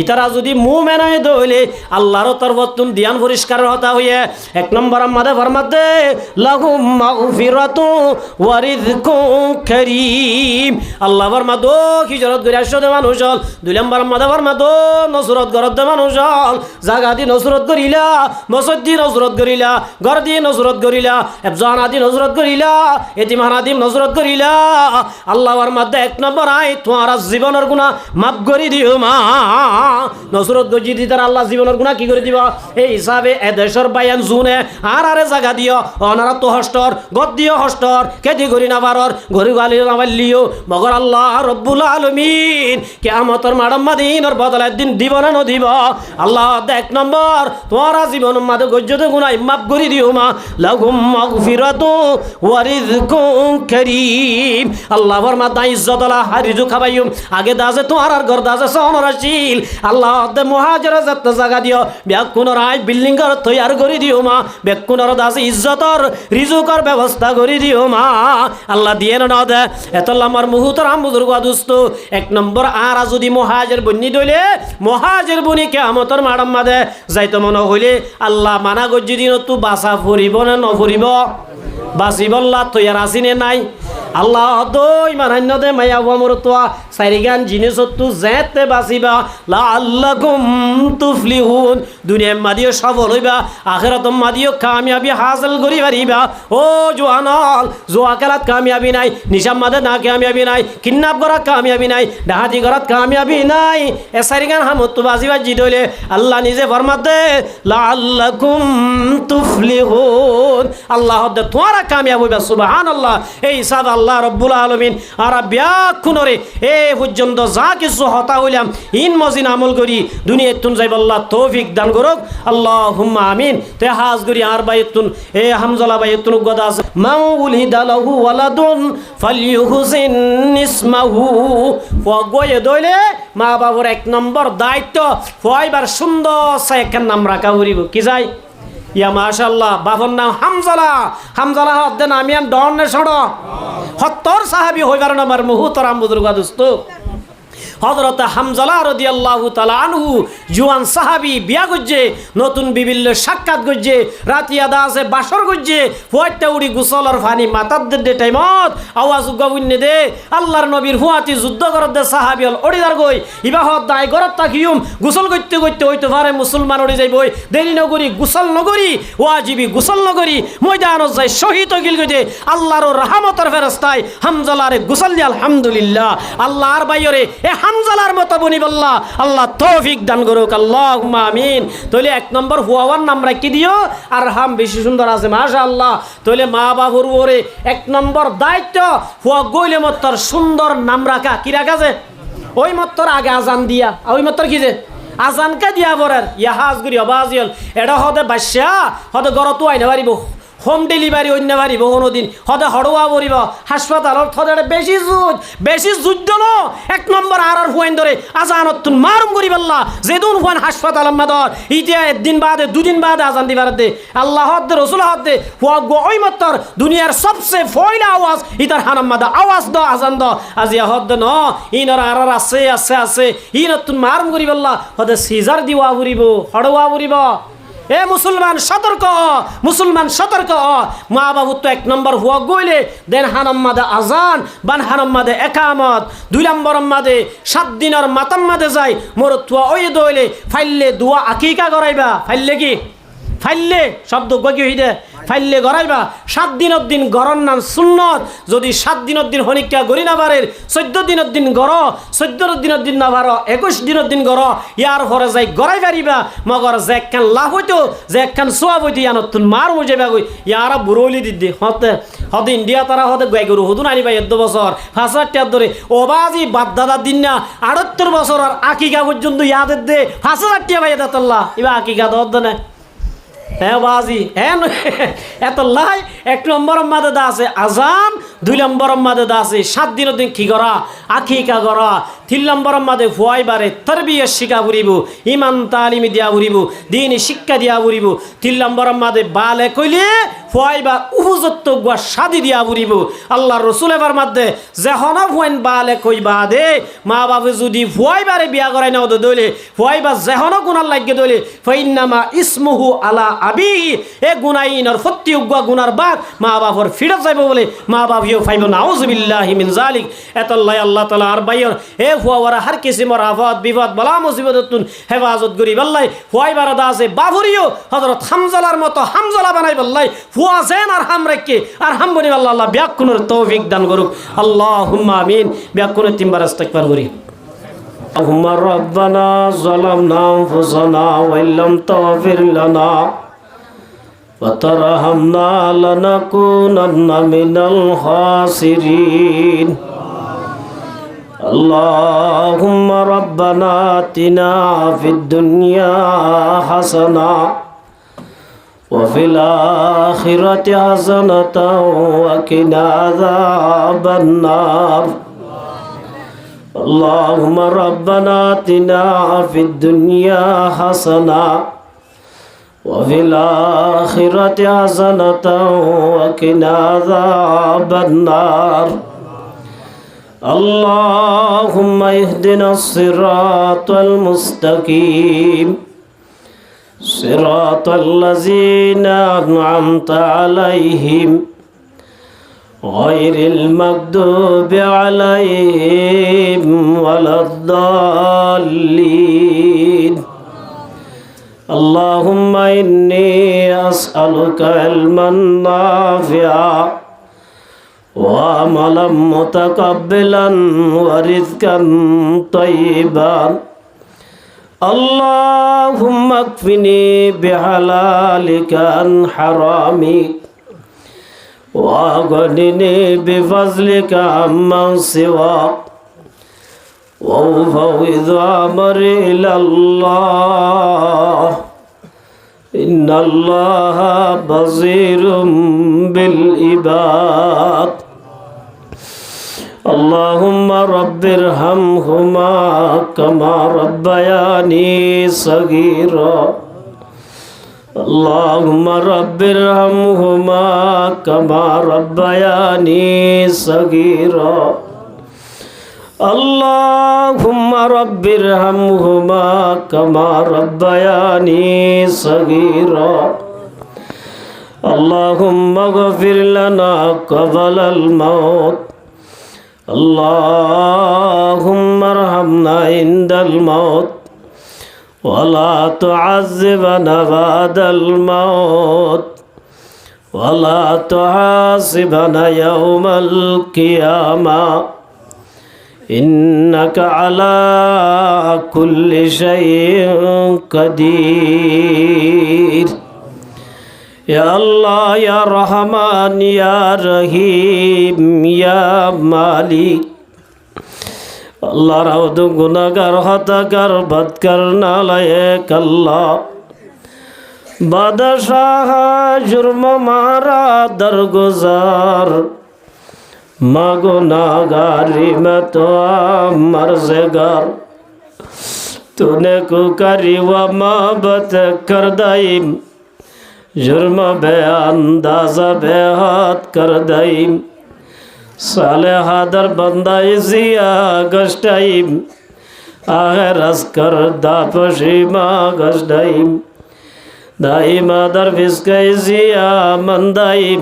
ইতারা যদি মুমিন হয় দইলে আল্লাহর তরফতুন ধ্যান পরিষ্কার হতা হইয়ে এক নম্বর আমাদের ফরমাতে লাহুম মাগফিরাতু ওয়া রিজকুন কারীম আল্লাহ ফরমাদ হিজরত করে আসছে মানুষ হল দুই নম্বর আমাদের ফরমাদ নসরত গরত মানুষ হল জায়গা দি নসরত করিলা মসজিদ দি নসরত করিলা ঘর দি নসরত করিলা এফজানা দি নসরত করিলা এতিমখানা দি নসরত করিলা আল্লাহ ফরমাদ এক নম্বর আই তোমার জীবনের গুনাহ মাফ করে দিও মা নসরত গজি দিতার আল্লাহ জীবনের গুনাহ কি করে দিবা এই হিসাবে এদেশের বায়ান জুনে আর আরে জায়গা দিও অনারা তো হস্টর গদ দিও হস্টর কেদি করি না বারর গরি গালি না বালিও মগর আল্লাহ রব্বুল আলামিন কিয়ামতের মাডম মাদিনের বদলার দিন দিব না নদিব আল্লাহ এক নম্বর তোমার জীবনের মাঝে গজ্জতে গুনাহ মাফ করে দিও মা লাহুম মাগফিরাতু ওয়া রিজকুন কারীম আল্লাহ ফরমায় ইজ্জত আলা হারিজু খাবাইম আগে দাজে তোমার আর ঘর দাজে সনরাশিল আল্লাহ দে মুহাজির যত জায়গা দিও ব্যাকুনর আই বিল্ডিং ঘর তৈয়ার করে দিও মা ব্যাকুনর দাস ইজ্জতর রিজুকর ব্যবস্থা করে দিও মা আল্লাহ দিয়ে না দে এত আমার মুহতারাম বুজুর্গ দোস্ত এক নম্বর আর যদি মুহাজির বন্নি দইলে মুহাজির বনি কিয়ামতের মাডম মাদে যাইতো মনে হইলে আল্লাহ মানা গজ্জি দিন তো বাসা ফুরিব না নফুরিব বাসিবল্লা তৈয়ার আসিনে নাই আল্লাহ দই মানান্য দে মায়া আমর তোয়া সাইরিগান জিনিস তু যেতে বাসিবা লাআল্লাকুম তুফলিহুন দুনিয়া মাদিও সফল হইবা আখিরাত মাদিও কামিয়াবি হাসিল করি পারিবা ও জওয়ানল জোয়া খেলাত কামিয়াবি নাই নিশাম মাদে না কামিয়াবি নাই কিডন্যাপ করা কামিয়াবি নাই ডাহাতি করাত কামিয়াবি নাই এ সাইরিগান হামত তু বাসিবা জিদইলে আল্লাহ নিজে ফরমাতে লাআল্লাকুম তুফলিহুন আল্লাহ দে তোরা কামিয়াব হইবা সুবহানাল্লাহ এই সাদ আল্লাহ রব্বুল আলামিন আর ব্যাকুনরে এ পর্যন্ত যা কিছু হতা হইলাম ইন মজিন আমল করি দুনিয়াতুন যাইব আল্লাহ তৌফিক দান করুক আল্লাহুম্মা আমিন তে হাজ করি আর বাইতুন এ হামজালা বাইতুন গদাস মাউলিদা লাহু ওয়ালাদুন ফালইউহসিন ইসমাহু ফগয়ে দইলে মা বাবার এক নম্বর দায়িত্ব ফয়বার সুন্দর সে এক নাম রাখা হইব কি যায় ইয়া মাশাআল্লাহ বাবার নাম হামজালা হামজালা হদ্দে নামিয়ান ডনে ছড় হত্তর সাহাবী হইবার নামার মুহতারাম বুজুর্গ দোস্ত হযরত হামজালা রাদিয়াল্লাহু তাআলা আনহু জওয়ান সাহাবী বিয়া গজ্জে নতুন বিবিল্ল সাক্ষাৎ গজ্জে রাতিয়া দাসে বাসর গজ্জে ফুয়াটা উড়ি গোসলর পানি মাথার দে টাইমত আওয়াজ গবুন্নে দে আল্লাহর নবীর হুয়াতি যুদ্ধ করত দে সাহাবী হল ওড়িদার গই ইবাহত দাই গরত তাকিয়ুম গোসল করতে করতে হইতো পারে মুসলমান ওড়ি যাইবই দেরি নগরি গোসল নগরি ওয়াজিবি গোসল নগরি ময়দানত যাই শহীদ গিল গদে আল্লাহর রহমতের ফেরেশতায় হামজালারে গোসল দি আলহামদুলিল্লাহ আল্লাহর বাইরে এ হামজালার মতো বনিবল্লাহ আল্লাহ তৌফিক দান করুক আল্লাহুম্মা আমিন তাহলে এক নম্বর হুয়াওয়ার নাম রাখি দিও আর হাম বেশি সুন্দর আছে মাশাআল্লাহ তাহলে মা বাবার ওরে এক নম্বর দায়িত্ব হুয়া গইলে মতর সুন্দর নাম রাখা কি রাখা আছে ওই মতর আগে আজান দিয়া ওই মতর কি যে আজান কা দিয়া বরার ইয়া হাজগুরি আবাজিল এটা হদে বাদশা হদে গরতো আইনা পারিব হোম ডেলিভারি অন্য পারিব কোনোদিন হদে হড়োয়া পড়িব হাসপাতালত হদে বেশি যুদ্ধ ন এক নম্বর আর হুয়াইন ধরে আজানত তুন মারুম করি পাল্লা যেদিন হুয়ান হাসপাতাল মাদর ইতিয়া একদিন বাদে দুদিন বাদে আজান দিবার দে আল্লাহ হদ্দে রসুল হদ্দে হুয়া ওই মত্তর দুনিয়ার সবচেয়ে ফয়লা আওয়াজ ইতার হানাম মাদা আওয়াজ দ আজান দ আজিয়া হদ্দে ন ইনর আর আছে আছে আছে ইনত তুন মারুম করি পাল্লা হদে সিজার দিওয়া পড়িব হড়োয়া পড়িব এ মুসলমান সতর্ক মা বাবু তো এক নম্বর হুয়া গইলে দেন হানাম মাদে আজান বান হানাম মাদে একামত দুই নম্বর মাদে 7 দিনের মাতাম মাদে যায় মোর তুয়া ওই দইলে ফাইলে দুয়া আকিকা করাইবা ফাইলে কি ফাইলে শব্দ গগি হইদে ফাইলে গড়াইবা 7 দিনের দিন গরর নাম সুন্নত যদি 7 দিনের দিন হনিকা গরি না পারে 14 দিনের দিন গর 14 দিনের দিন না পার 21 দিনের দিন গর ইয়ার পরে যাই গড়াই পারিবা মগর যে একখান লাভ হইতো যে একখান সোয়াব হইতো ইয়ার নতুন মার মজে বাগই ইয়ারা বুরলি দিদি হতে ইন্ডিয়া তারা হতে গাই গরু হদুন আনিবা 1 বছর 5000 টাকা ধরে ওবাজি বাপ দাদা দিন না 78 বছর আর আকিকা পর্যন্ত ইয়াদের দে 5000 টাকা ভাই দাতল্লাহ ইবা আকিকা দদ না হ্যাঁ বাজি হ্যাঁ এত লাই 1 নম্বর মাদে দা আছে আজান 2 নম্বর মাদে দা আছে 7 দিনের দিন কি করা আকিকা করা 3 নম্বর মাদে ফুয়াইবারে তরবিয়ত শিখা বুড়িব ইমান তালিম দিয়া বুড়িব দিন শিক্ষা দিয়া বুড়িব 3 নম্বর মাদে বালে কইলে ফুয়াইবা উপযুক্ত গুয়া শাদি দিয়া বুড়িব আল্লাহর রাসূল এবার মধ্যে যখন ফুয়াইন বালে কইবা দে মা বাবা যদি ফুয়াইবারে বিয়া করাই নাও দইলে ফুয়াইবা যখন গুনাহ লাগে দইলে ফাইন্নামা ইসমুহু আলা আবি এ গুনাইনর ফত্তি উগা গুনার বাদ মা বাবার ফিরত যাইব বলে মা বাবিও ফাইব নাউযুবিল্লাহি মিন যালিক এতাল্লাহ আল্লাহ তাআলা আর বাইর এ ফুয়াওয়ারা হর কিসিমর আফাত বিপদ বালা মুসিবততুন হেফাজত করি বল্লাই ফুয়াইবার দা আছে বাবুরিও হযরত হামজালার মতো হামজালা বানাই বল্লাই ফুয়া যেন আর হাম রাখকে আর হাম বনি আল্লাহ আল্লাহ ব্যাকুনের তৌফিক দান করুক আল্লাহুম্মা আমিন ব্যাকুনের তিনবার ইস্তিগফার করি اللهم ربنا ظلمنا أنفسنا وإن لم تغفر لنا وترحمنا لنكونن من الخاسرين اللهم ربنا آتنا في الدنيا حسنة وفي الآخرة حسنة وقنا عذاب النار اللهم ربنا آتنا في الدنيا حسنة وفي الآخرة حسنة وقنا عذاب النار اللهم اهدنا الصراط المستقيم صراط الذين أنعمت عليهم غير المغضوب عليهم ولا الضالين اللهم إني أسألك علما نافعا وعملا متقبلا ورزقا طيبا اللهم اكفني بحلالك عن حرامك وأغنني بفضلك عمن سواك وأفوض أمري إلى الله إن الله بصير بالعباد اللهم رب ارحمهما كما ربياني صغيرا اللهم رب ارحمهما كما ربياني صغيرا اللهم رب ارحمهما كما ربياني صغيرا اللهم اغفر لنا قبل الموت اللهم ارحمنا عند الموت ولا تعذبنا بعد الموت ولا تحاسبنا يوم القيامة إنك على كل شيء قدير يا الله يا رحمن يا رحيم يا مالك আল্লাহ রাউদ গুনাহগার হতাকার বদকার নালায়েক আল্লাহ বাদশাহ জুরম মারা দরগুজার মাগুনাগারি में तो मर्ज़गार तूने को करी व मोहब्बत कर दाइम जुर्म बे अंदाज़ा बेहात कर दाइम सालेहा दर बंदाई जिया गश्ताइम आखिर अस्कर दापशिमा गश्ताइम दाइमा दर फिस्कई जिया मंदाइम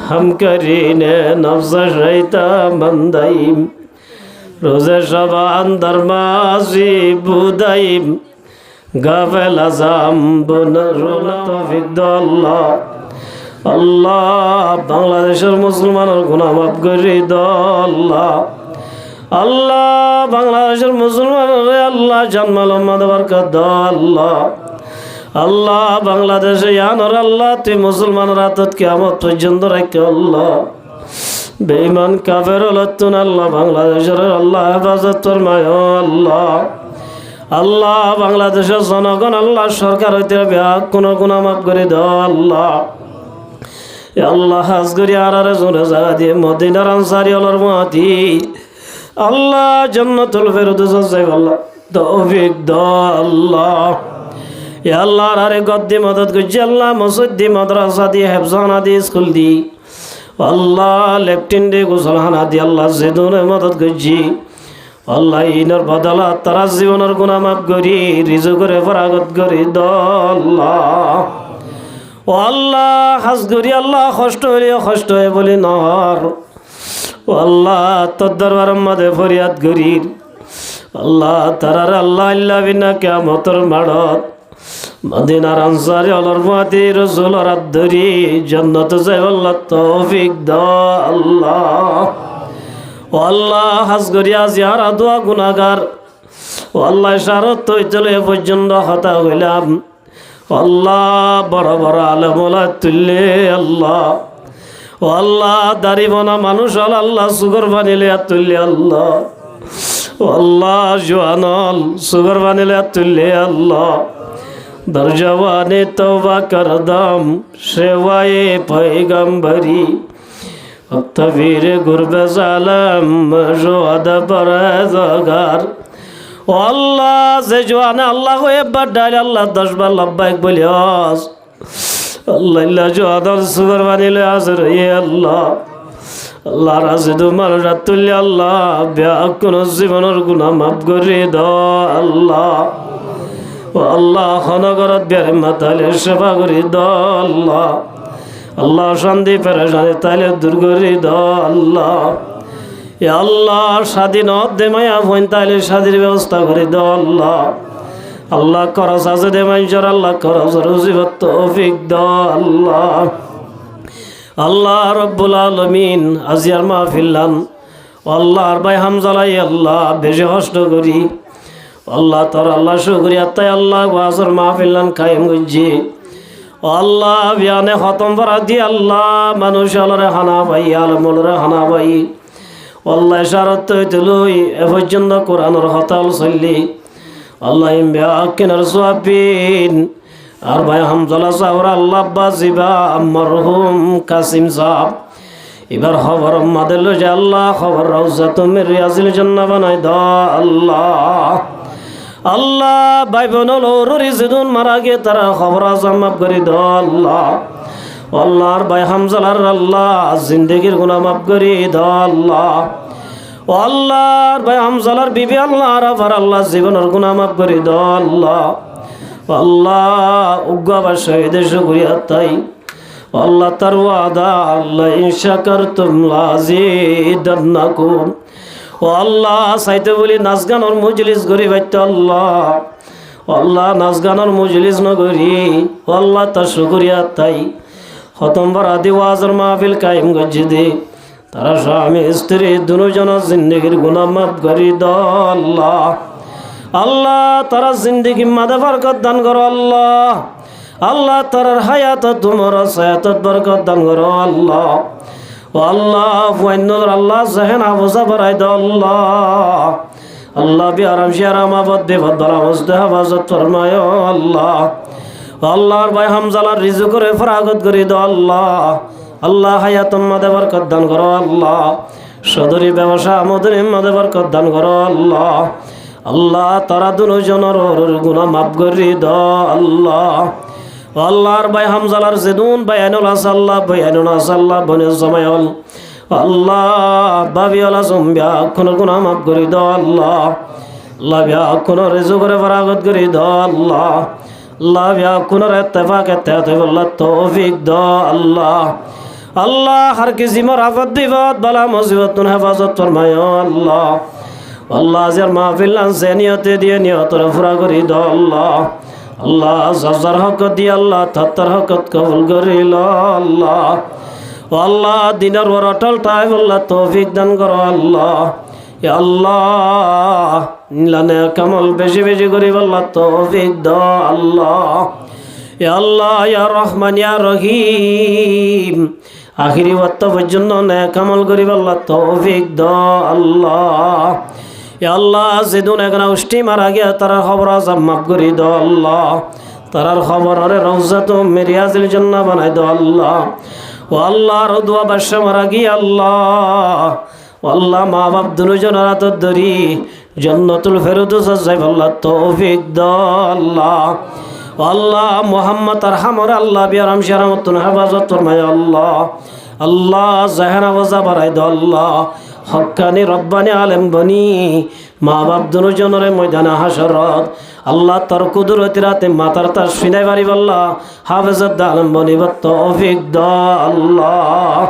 हम करीने नफ्स शैता मंदाइम रोज़े शबान दरमाजी बुदाइम गाफिल अज़ाम बुनरुना तौफीक अल्लाह আল্লাহ বাংলাদেশের মুসলমানের গুনাহ মাফ করে দাও আল্লাহ আল্লাহ বাংলাদেশের মুসলমানের আল্লাহ জান্নাতুল মাদা বরকত দাও আল্লাহ আল্লাহ বাংলাদেশে ইয়ানর আল্লাহ তুই মুসলমানের হাতত কিয়ামত পর্যন্ত রাখো আল্লাহ বেঈমান কাফের লতুন আল্লাহ বাংলাদেশের আল্লাহ হেফাজত ফরমায় আল্লাহ আল্লাহ বাংলাদেশের জনগণ আল্লাহ সরকার হইতে কোনো গুনাহ মাফ করে দাও আল্লাহ। আল্লাহ হাজ করি আর জোরে জায়গা দিয়ে মদিনার আনসারি আল্লাহর মাতি আল্লাহ জান্নাতুল ফেরদৌস যাই আল্লাহ তৌফিক দাও আল্লাহ। আল্লাহ আরে গদ্দি মদদ করছি আল্লাহ মসজিদ মাদ্রাসা দিয়ে হেফজানা দিয়ে স্কুল দি আল্লাহ লেফটিন দিয়ে গোসলখানা দিয়ে আল্লাহ যেদুনে মদদ করছি আল্লাহ ইনর বদলা তারা জীবনের গুনাহ মাফ করি রিজু করে ফরাগত করি আল্লাহ। ও আল্লাহ হাজ করি আল্লাহ কষ্ট হইলে কষ্ট হয়ে বলি নহর ও আল্লাহ তোর দরবার মাঝে ফরিয়াদ করি আল্লাহ তারার আল্লাহ ইল্লা বিনা কিয়ামতের মাড়ত মদিনার আনসারি আল্লাহর মাতি রাসূলের হাত ধরি জান্নাত যাই আল্লাহ তৌফিক দাও আল্লাহ। ও আল্লাহ হাজ করিয়া জিয়ারা দোয়া গুনাহগার ও আল্লাহ ইশারত তো চলে পর্যন্ত হতা হইলাম আল্লাহ বড় বড় আলেমুলা তুললে আল্লাহ ও আল্লাহ দাড়িবনা মানুষ আল্লাহ সুগর বানিলে তুললে আল্লাহ ও আল্লাহ জোয়ানল সুগর বানিলে তুললে আল্লাহ দরজওয়ানে তওবা করদম সেওয়ায়ে পয়গম্বরি তবীর গুরবে জালম জোয়াদ পরহেজগার ও আল্লাহ যে জোয়ানে আল্লাহ একবার ডাল আল্লাহ 10 বার লব্বাইক বলিয়াস আল্লাহ ইল্লা জোয়াদর সুগর বানিলে হাজির হইয়ে আল্লাহ আল্লাহ রাজিদু মানুষ তুললে আল্লাহ ব্যাক কোন জীবনের গুনাহ মাফ করে দাও আল্লাহ। ও আল্লাহ খনগরত বিয়ারে মাতালে সেবা করি দাও আল্লাহ আল্লাহ শান্তি পেরেশানি তাইলে দূর করে দাও আল্লাহ। এ আল্লাহ স্বাধীনত দে মায়া ভইন তাইলে স্বাধীর ব্যবস্থা করে দাও আল্লাহ আল্লাহ খরচ আছে দে মানুষের আল্লাহ খরচ রুজিবত তৌফিক দাও আল্লাহ। আল্লাহ রব্বুল আলামিন আজিয়ার মাহফিলান আল্লাহ আর ভাই হামজালাই আল্লাহ বেশি কষ্ট করি আল্লাহ তোর আল্লাহ শুকরিয়া তাই আল্লাহ ওয়াজর মাহফিলান কায়েম করছি আল্লাহ বিয়ানে খতম করা দিয়ে আল্লাহ মানুষ আলরে হানা ভাই আলমলরে হানা ভাই আল্লাহ ইশারত তুলুই এ পর্যন্ত কোরআনের হতাল চললি আল্লাহ ইমবিয়াকিনার সোয়াবিন আর ভাই হামজালা সাহরা আল্লাহ বাজিবা মরহুম কাসিম সাহ এবার খবর মাদের যে আল্লাহ খবর রওজা তুমি রিয়াজিল জান্নাহ বানাই দাও আল্লাহ আল্লাহ ভাই বোন লৌরি যেদিন মারা গিয়ে তারা খবর আজম মাফ করে দাও আল্লাহ আল্লাহর ভাই হামজালার আল্লাহ জিন্দগির গুনাহ মাফ করে দাও আল্লাহ আল্লাহর ভাই হামজালার বিবি আল্লাহ রাফার আল্লাহ জীবনের গুনাহ মাফ করে দাও আল্লাহ আল্লাহ উগ্গাবার শহীদের শুকরিয়া তাই আল্লাহ তার ওয়াদা আল্লাহ ইন শাকারতুম লাযিদান্নাকুম ও আল্লাহ সাইতে বলি নাচ গানের মজলিস গরি বাইতে আল্লাহ আল্লাহ নাচ গানের মজলিস নগরি আল্লাহ তার শুকরিয়া তাই খতমবার আদি ওয়াজের মাহফিল কায়েম গজ্জি দে তারা স্বামী স্ত্রী দুজনের জিন্দগির গুনাহ মাফ করি দাও আল্লাহ আল্লাহ তারা জিন্দগি মাদে বরকত দান করো আল্লাহ আল্লাহ তার হায়াত তোমার সায়াতত বরকত দান করো আল্লাহ ও আল্লাহ ফুয়ান্নর আল্লাহ জাহেন আবজা বাড়াই দাও আল্লাহ আল্লাহ বিআরাম শিয়ারাম আবাদ বিপদ বালা মজদে হেফাজত ফরমায় আল্লাহ আল্লাহর ভাই হামজালার রিজু করে ফরাগত করে দাও আল্লাহ আল্লাহ হায়াত মাদে বরকত দান করো আল্লাহ সদরি ব্যবসা আমাদের মাদে বরকত দান করো আল্লাহ আল্লাহ তারা দুজনের গুনাহ মাফ করে দাও আল্লাহ আল্লাহর ভাই হামজালার যেদুন বায়ানুল আসাল্লাহ বায়ানুল আসাল্লাহ বনে জামায়াল আল্লাহ বাবিয়ালা জম্বিয়া কোন গুনাহ মাফ করে দাও আল্লাহ আল্লাহ বিয়া কোন রিজু করে ফরাগত করে দাও আল্লাহ আল্লাহ বিয়া কোন ইত্তেফাক ইত্তেহাদ আল্লাহ তৌফিক দাও আল্লাহ আল্লাহ হর কিসি মরাফত বিপদ বালা মুসিবত হেফাজত ফরমায় আল্লাহ আল্লাহ আজের মাহফিল আনছে নিয়তে দিয়ে নিয়তর পুরা করি দাও আল্লাহ আল্লাহ যার হক দিয়ে আল্লাহ তার হকত কবুল করিল আল্লাহ আল্লাহ দিনের ওর অটল টাইম আল্লাহ তৌফিক দান করো আল্লাহ আল্লাহ নিলানে কামল বেশি বেশি করি আল্লাহ তৌফিক দাও আল্লাহ আল্লাহ ইয়া রহমান ইয়া রহিম আখিরি ওয়াক্ত পর্যন্ত নে কামল করি আল্লাহ তৌফিক দাও আল্লাহ ইয়া আল্লাহ যেদিন এখানে উষ্টি মারা গিয়া তারা খবর আজাব মাফ করি দাও আল্লাহ, তারার খবর আরে রওজাত মিরিয়াজিল জান্নাহ বানাই দাও আল্লাহ। ও আল্লাহ আর দোয়া বাদশা মারা গিয়া আল্লাহ, ও আল্লাহ মা বাপ দুজনের হাত ধরি জান্নাতুল ফেরদৌস যাই আল্লাহ তৌফিক দাও আল্লাহ। ও আল্লাহ মুহাম্মদ আরহামর আল্লাহ বিয়ারাম শারামতুন হেফাজত ফরমায় আল্লাহ। আল্লাহ জাহানা ওয়াজা বাড়াই দাও আল্লাহ, হক্কানি রব্বানি আলেম বনি মা বাপ দুজনের ময়দানে হাসরত আল্লাহ তার কুদরতি রাতে মাতার তার সিনাই বাড়ি আল্লাহ হাফেজত আলেম বনি তৌফিক দাও আল্লাহ।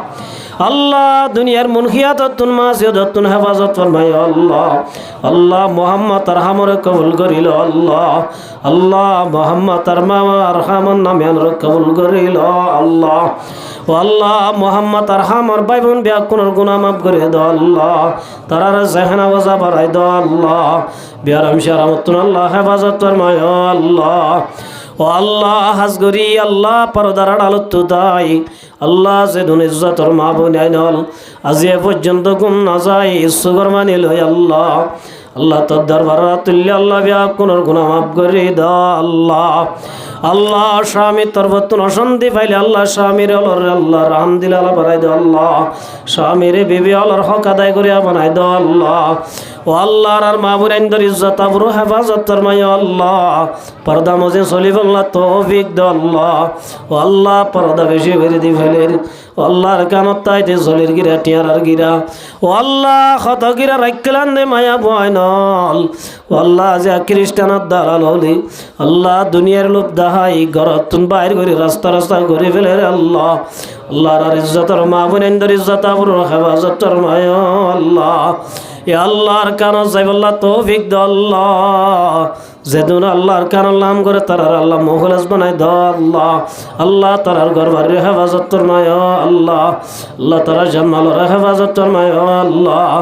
আল্লাহ দুনিয়ার মুনখিয়াততুন মাসিয়াততুন হেফাজত ফরমাই আল্লাহ। আল্লাহ মুহাম্মদ আরহামর কবুল করিল আল্লাহ। আল্লাহ মুহাম্মদ আরহামর নামিয়ান কবুল করিল আল্লাহ। ও আল্লাহ মুহাম্মদ আরহামর ভাই বোন ব্যাকুনের গুনাহ মাফ করে দাও আল্লাহ, তারার জাহানা ওয়াজা বাড়াই দাও আল্লাহ। বিয়ারাম শারামতুন আল্লাহ হেফাজত ফরমাই আল্লাহ। ও আল্লাহ হাজগরি আল্লাহ পরদার আড়ালত তাই আল্লাহ যেদিন ইজ্জতর মা বোন আইনল আজি এ পর্যন্ত গুম না যায় সুগর মানি লই আল্লাহ। আল্লাহ তোর দরবার তুল্য আল্লাহ ব্যাকুনের গুনাহ মাফ করে দাও আল্লাহ। আল্লাহ স্বামী তরবতুন অশান্তি পাইলে আল্লাহ স্বামীর অলর আল্লাহ রাম দিল আল্লাহ বানাই দাও আল্লাহ। স্বামীর বিবি অলর হক আদায় করিয়া বানাই দাও আল্লাহ। ও আল্লাহর আর মা বোনের ইজ্জত আবরু হেফাজত ফরমাই আল্লাহ। পর্দা মজে চলিব আল্লাহ তৌফিক দাও আল্লাহ। ও আল্লাহ পর্দা বেশি বেড়ে দি ফেলের ও আল্লাহর কানত তাইতে চলির গিরা টিয়ারার গিরা ও আল্লাহ ক্ষত গিরা রাখলান দে মায়া ভয় নল। ও আল্লাহ যে খ্রিস্টানের দালাল হলি আল্লাহ দুনিয়ার লোক দাহাই ঘরত বাইর করে রাস্তা রাস্তা ঘুরে ফেলে রে আল্লাহ। আল্লাহর আর ইজ্জতর মা বোনের ইজ্জত আবরু হেফাজত ফরমাই আল্লাহ। ইয়া আল্লাহর কারণ যাইব আল্লাহ তৌফিক দাও আল্লাহ। যেদিন আল্লাহর কারণ নাম করে তারার আল্লাহ মুখলেস বানাই দাও আল্লাহ। আল্লাহ তারার ঘর বাড়ির হেফাজত ফরমায় আল্লাহ। আল্লাহ তারা জান্নাতের হেফাজত ফরমায় আল্লাহ।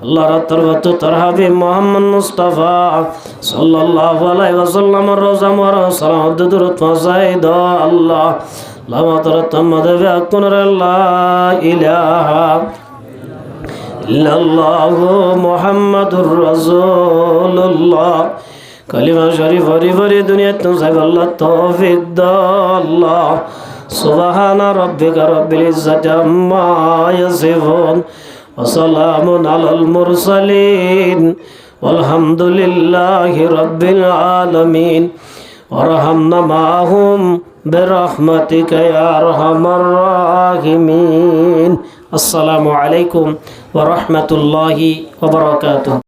আল্লাহ তরবত তার হাবিব মুহাম্মদ মুস্তাফা সাল্লাল্লাহু আলাইহি ওয়াসাল্লামের রওজা মুবারক সালাত দুরূদ পৌঁছাই দাও আল্লাহ। লামা তারাত্তামাদ বিআকুন লা ইলাহা ইল্লাল্লাহু মুহাম্মাদুর রাসূলুল্লাহ। কালিমা শরীফ হরি হরি দুনিয়া তুম সাহেব আল্লাহ তৌফিক দাও আল্লাহ। সুবহানা রাব্বিকা রাব্বিল ইজ্জাতি আম্মা ইয়াসিফুন ওয়া সালামুন আলাল মুরসালিন ওয়ালহামদুলিল্লাহি রাব্বিল আলামিন। ওয়ারহামনা মাহুম বিরহমাতিকা ইয়া আরহামার রাহিমিন। আসসালামু আলাইকুম ওয়া রাহমাতুল্লাহি ওয়া বারাকাতুহু।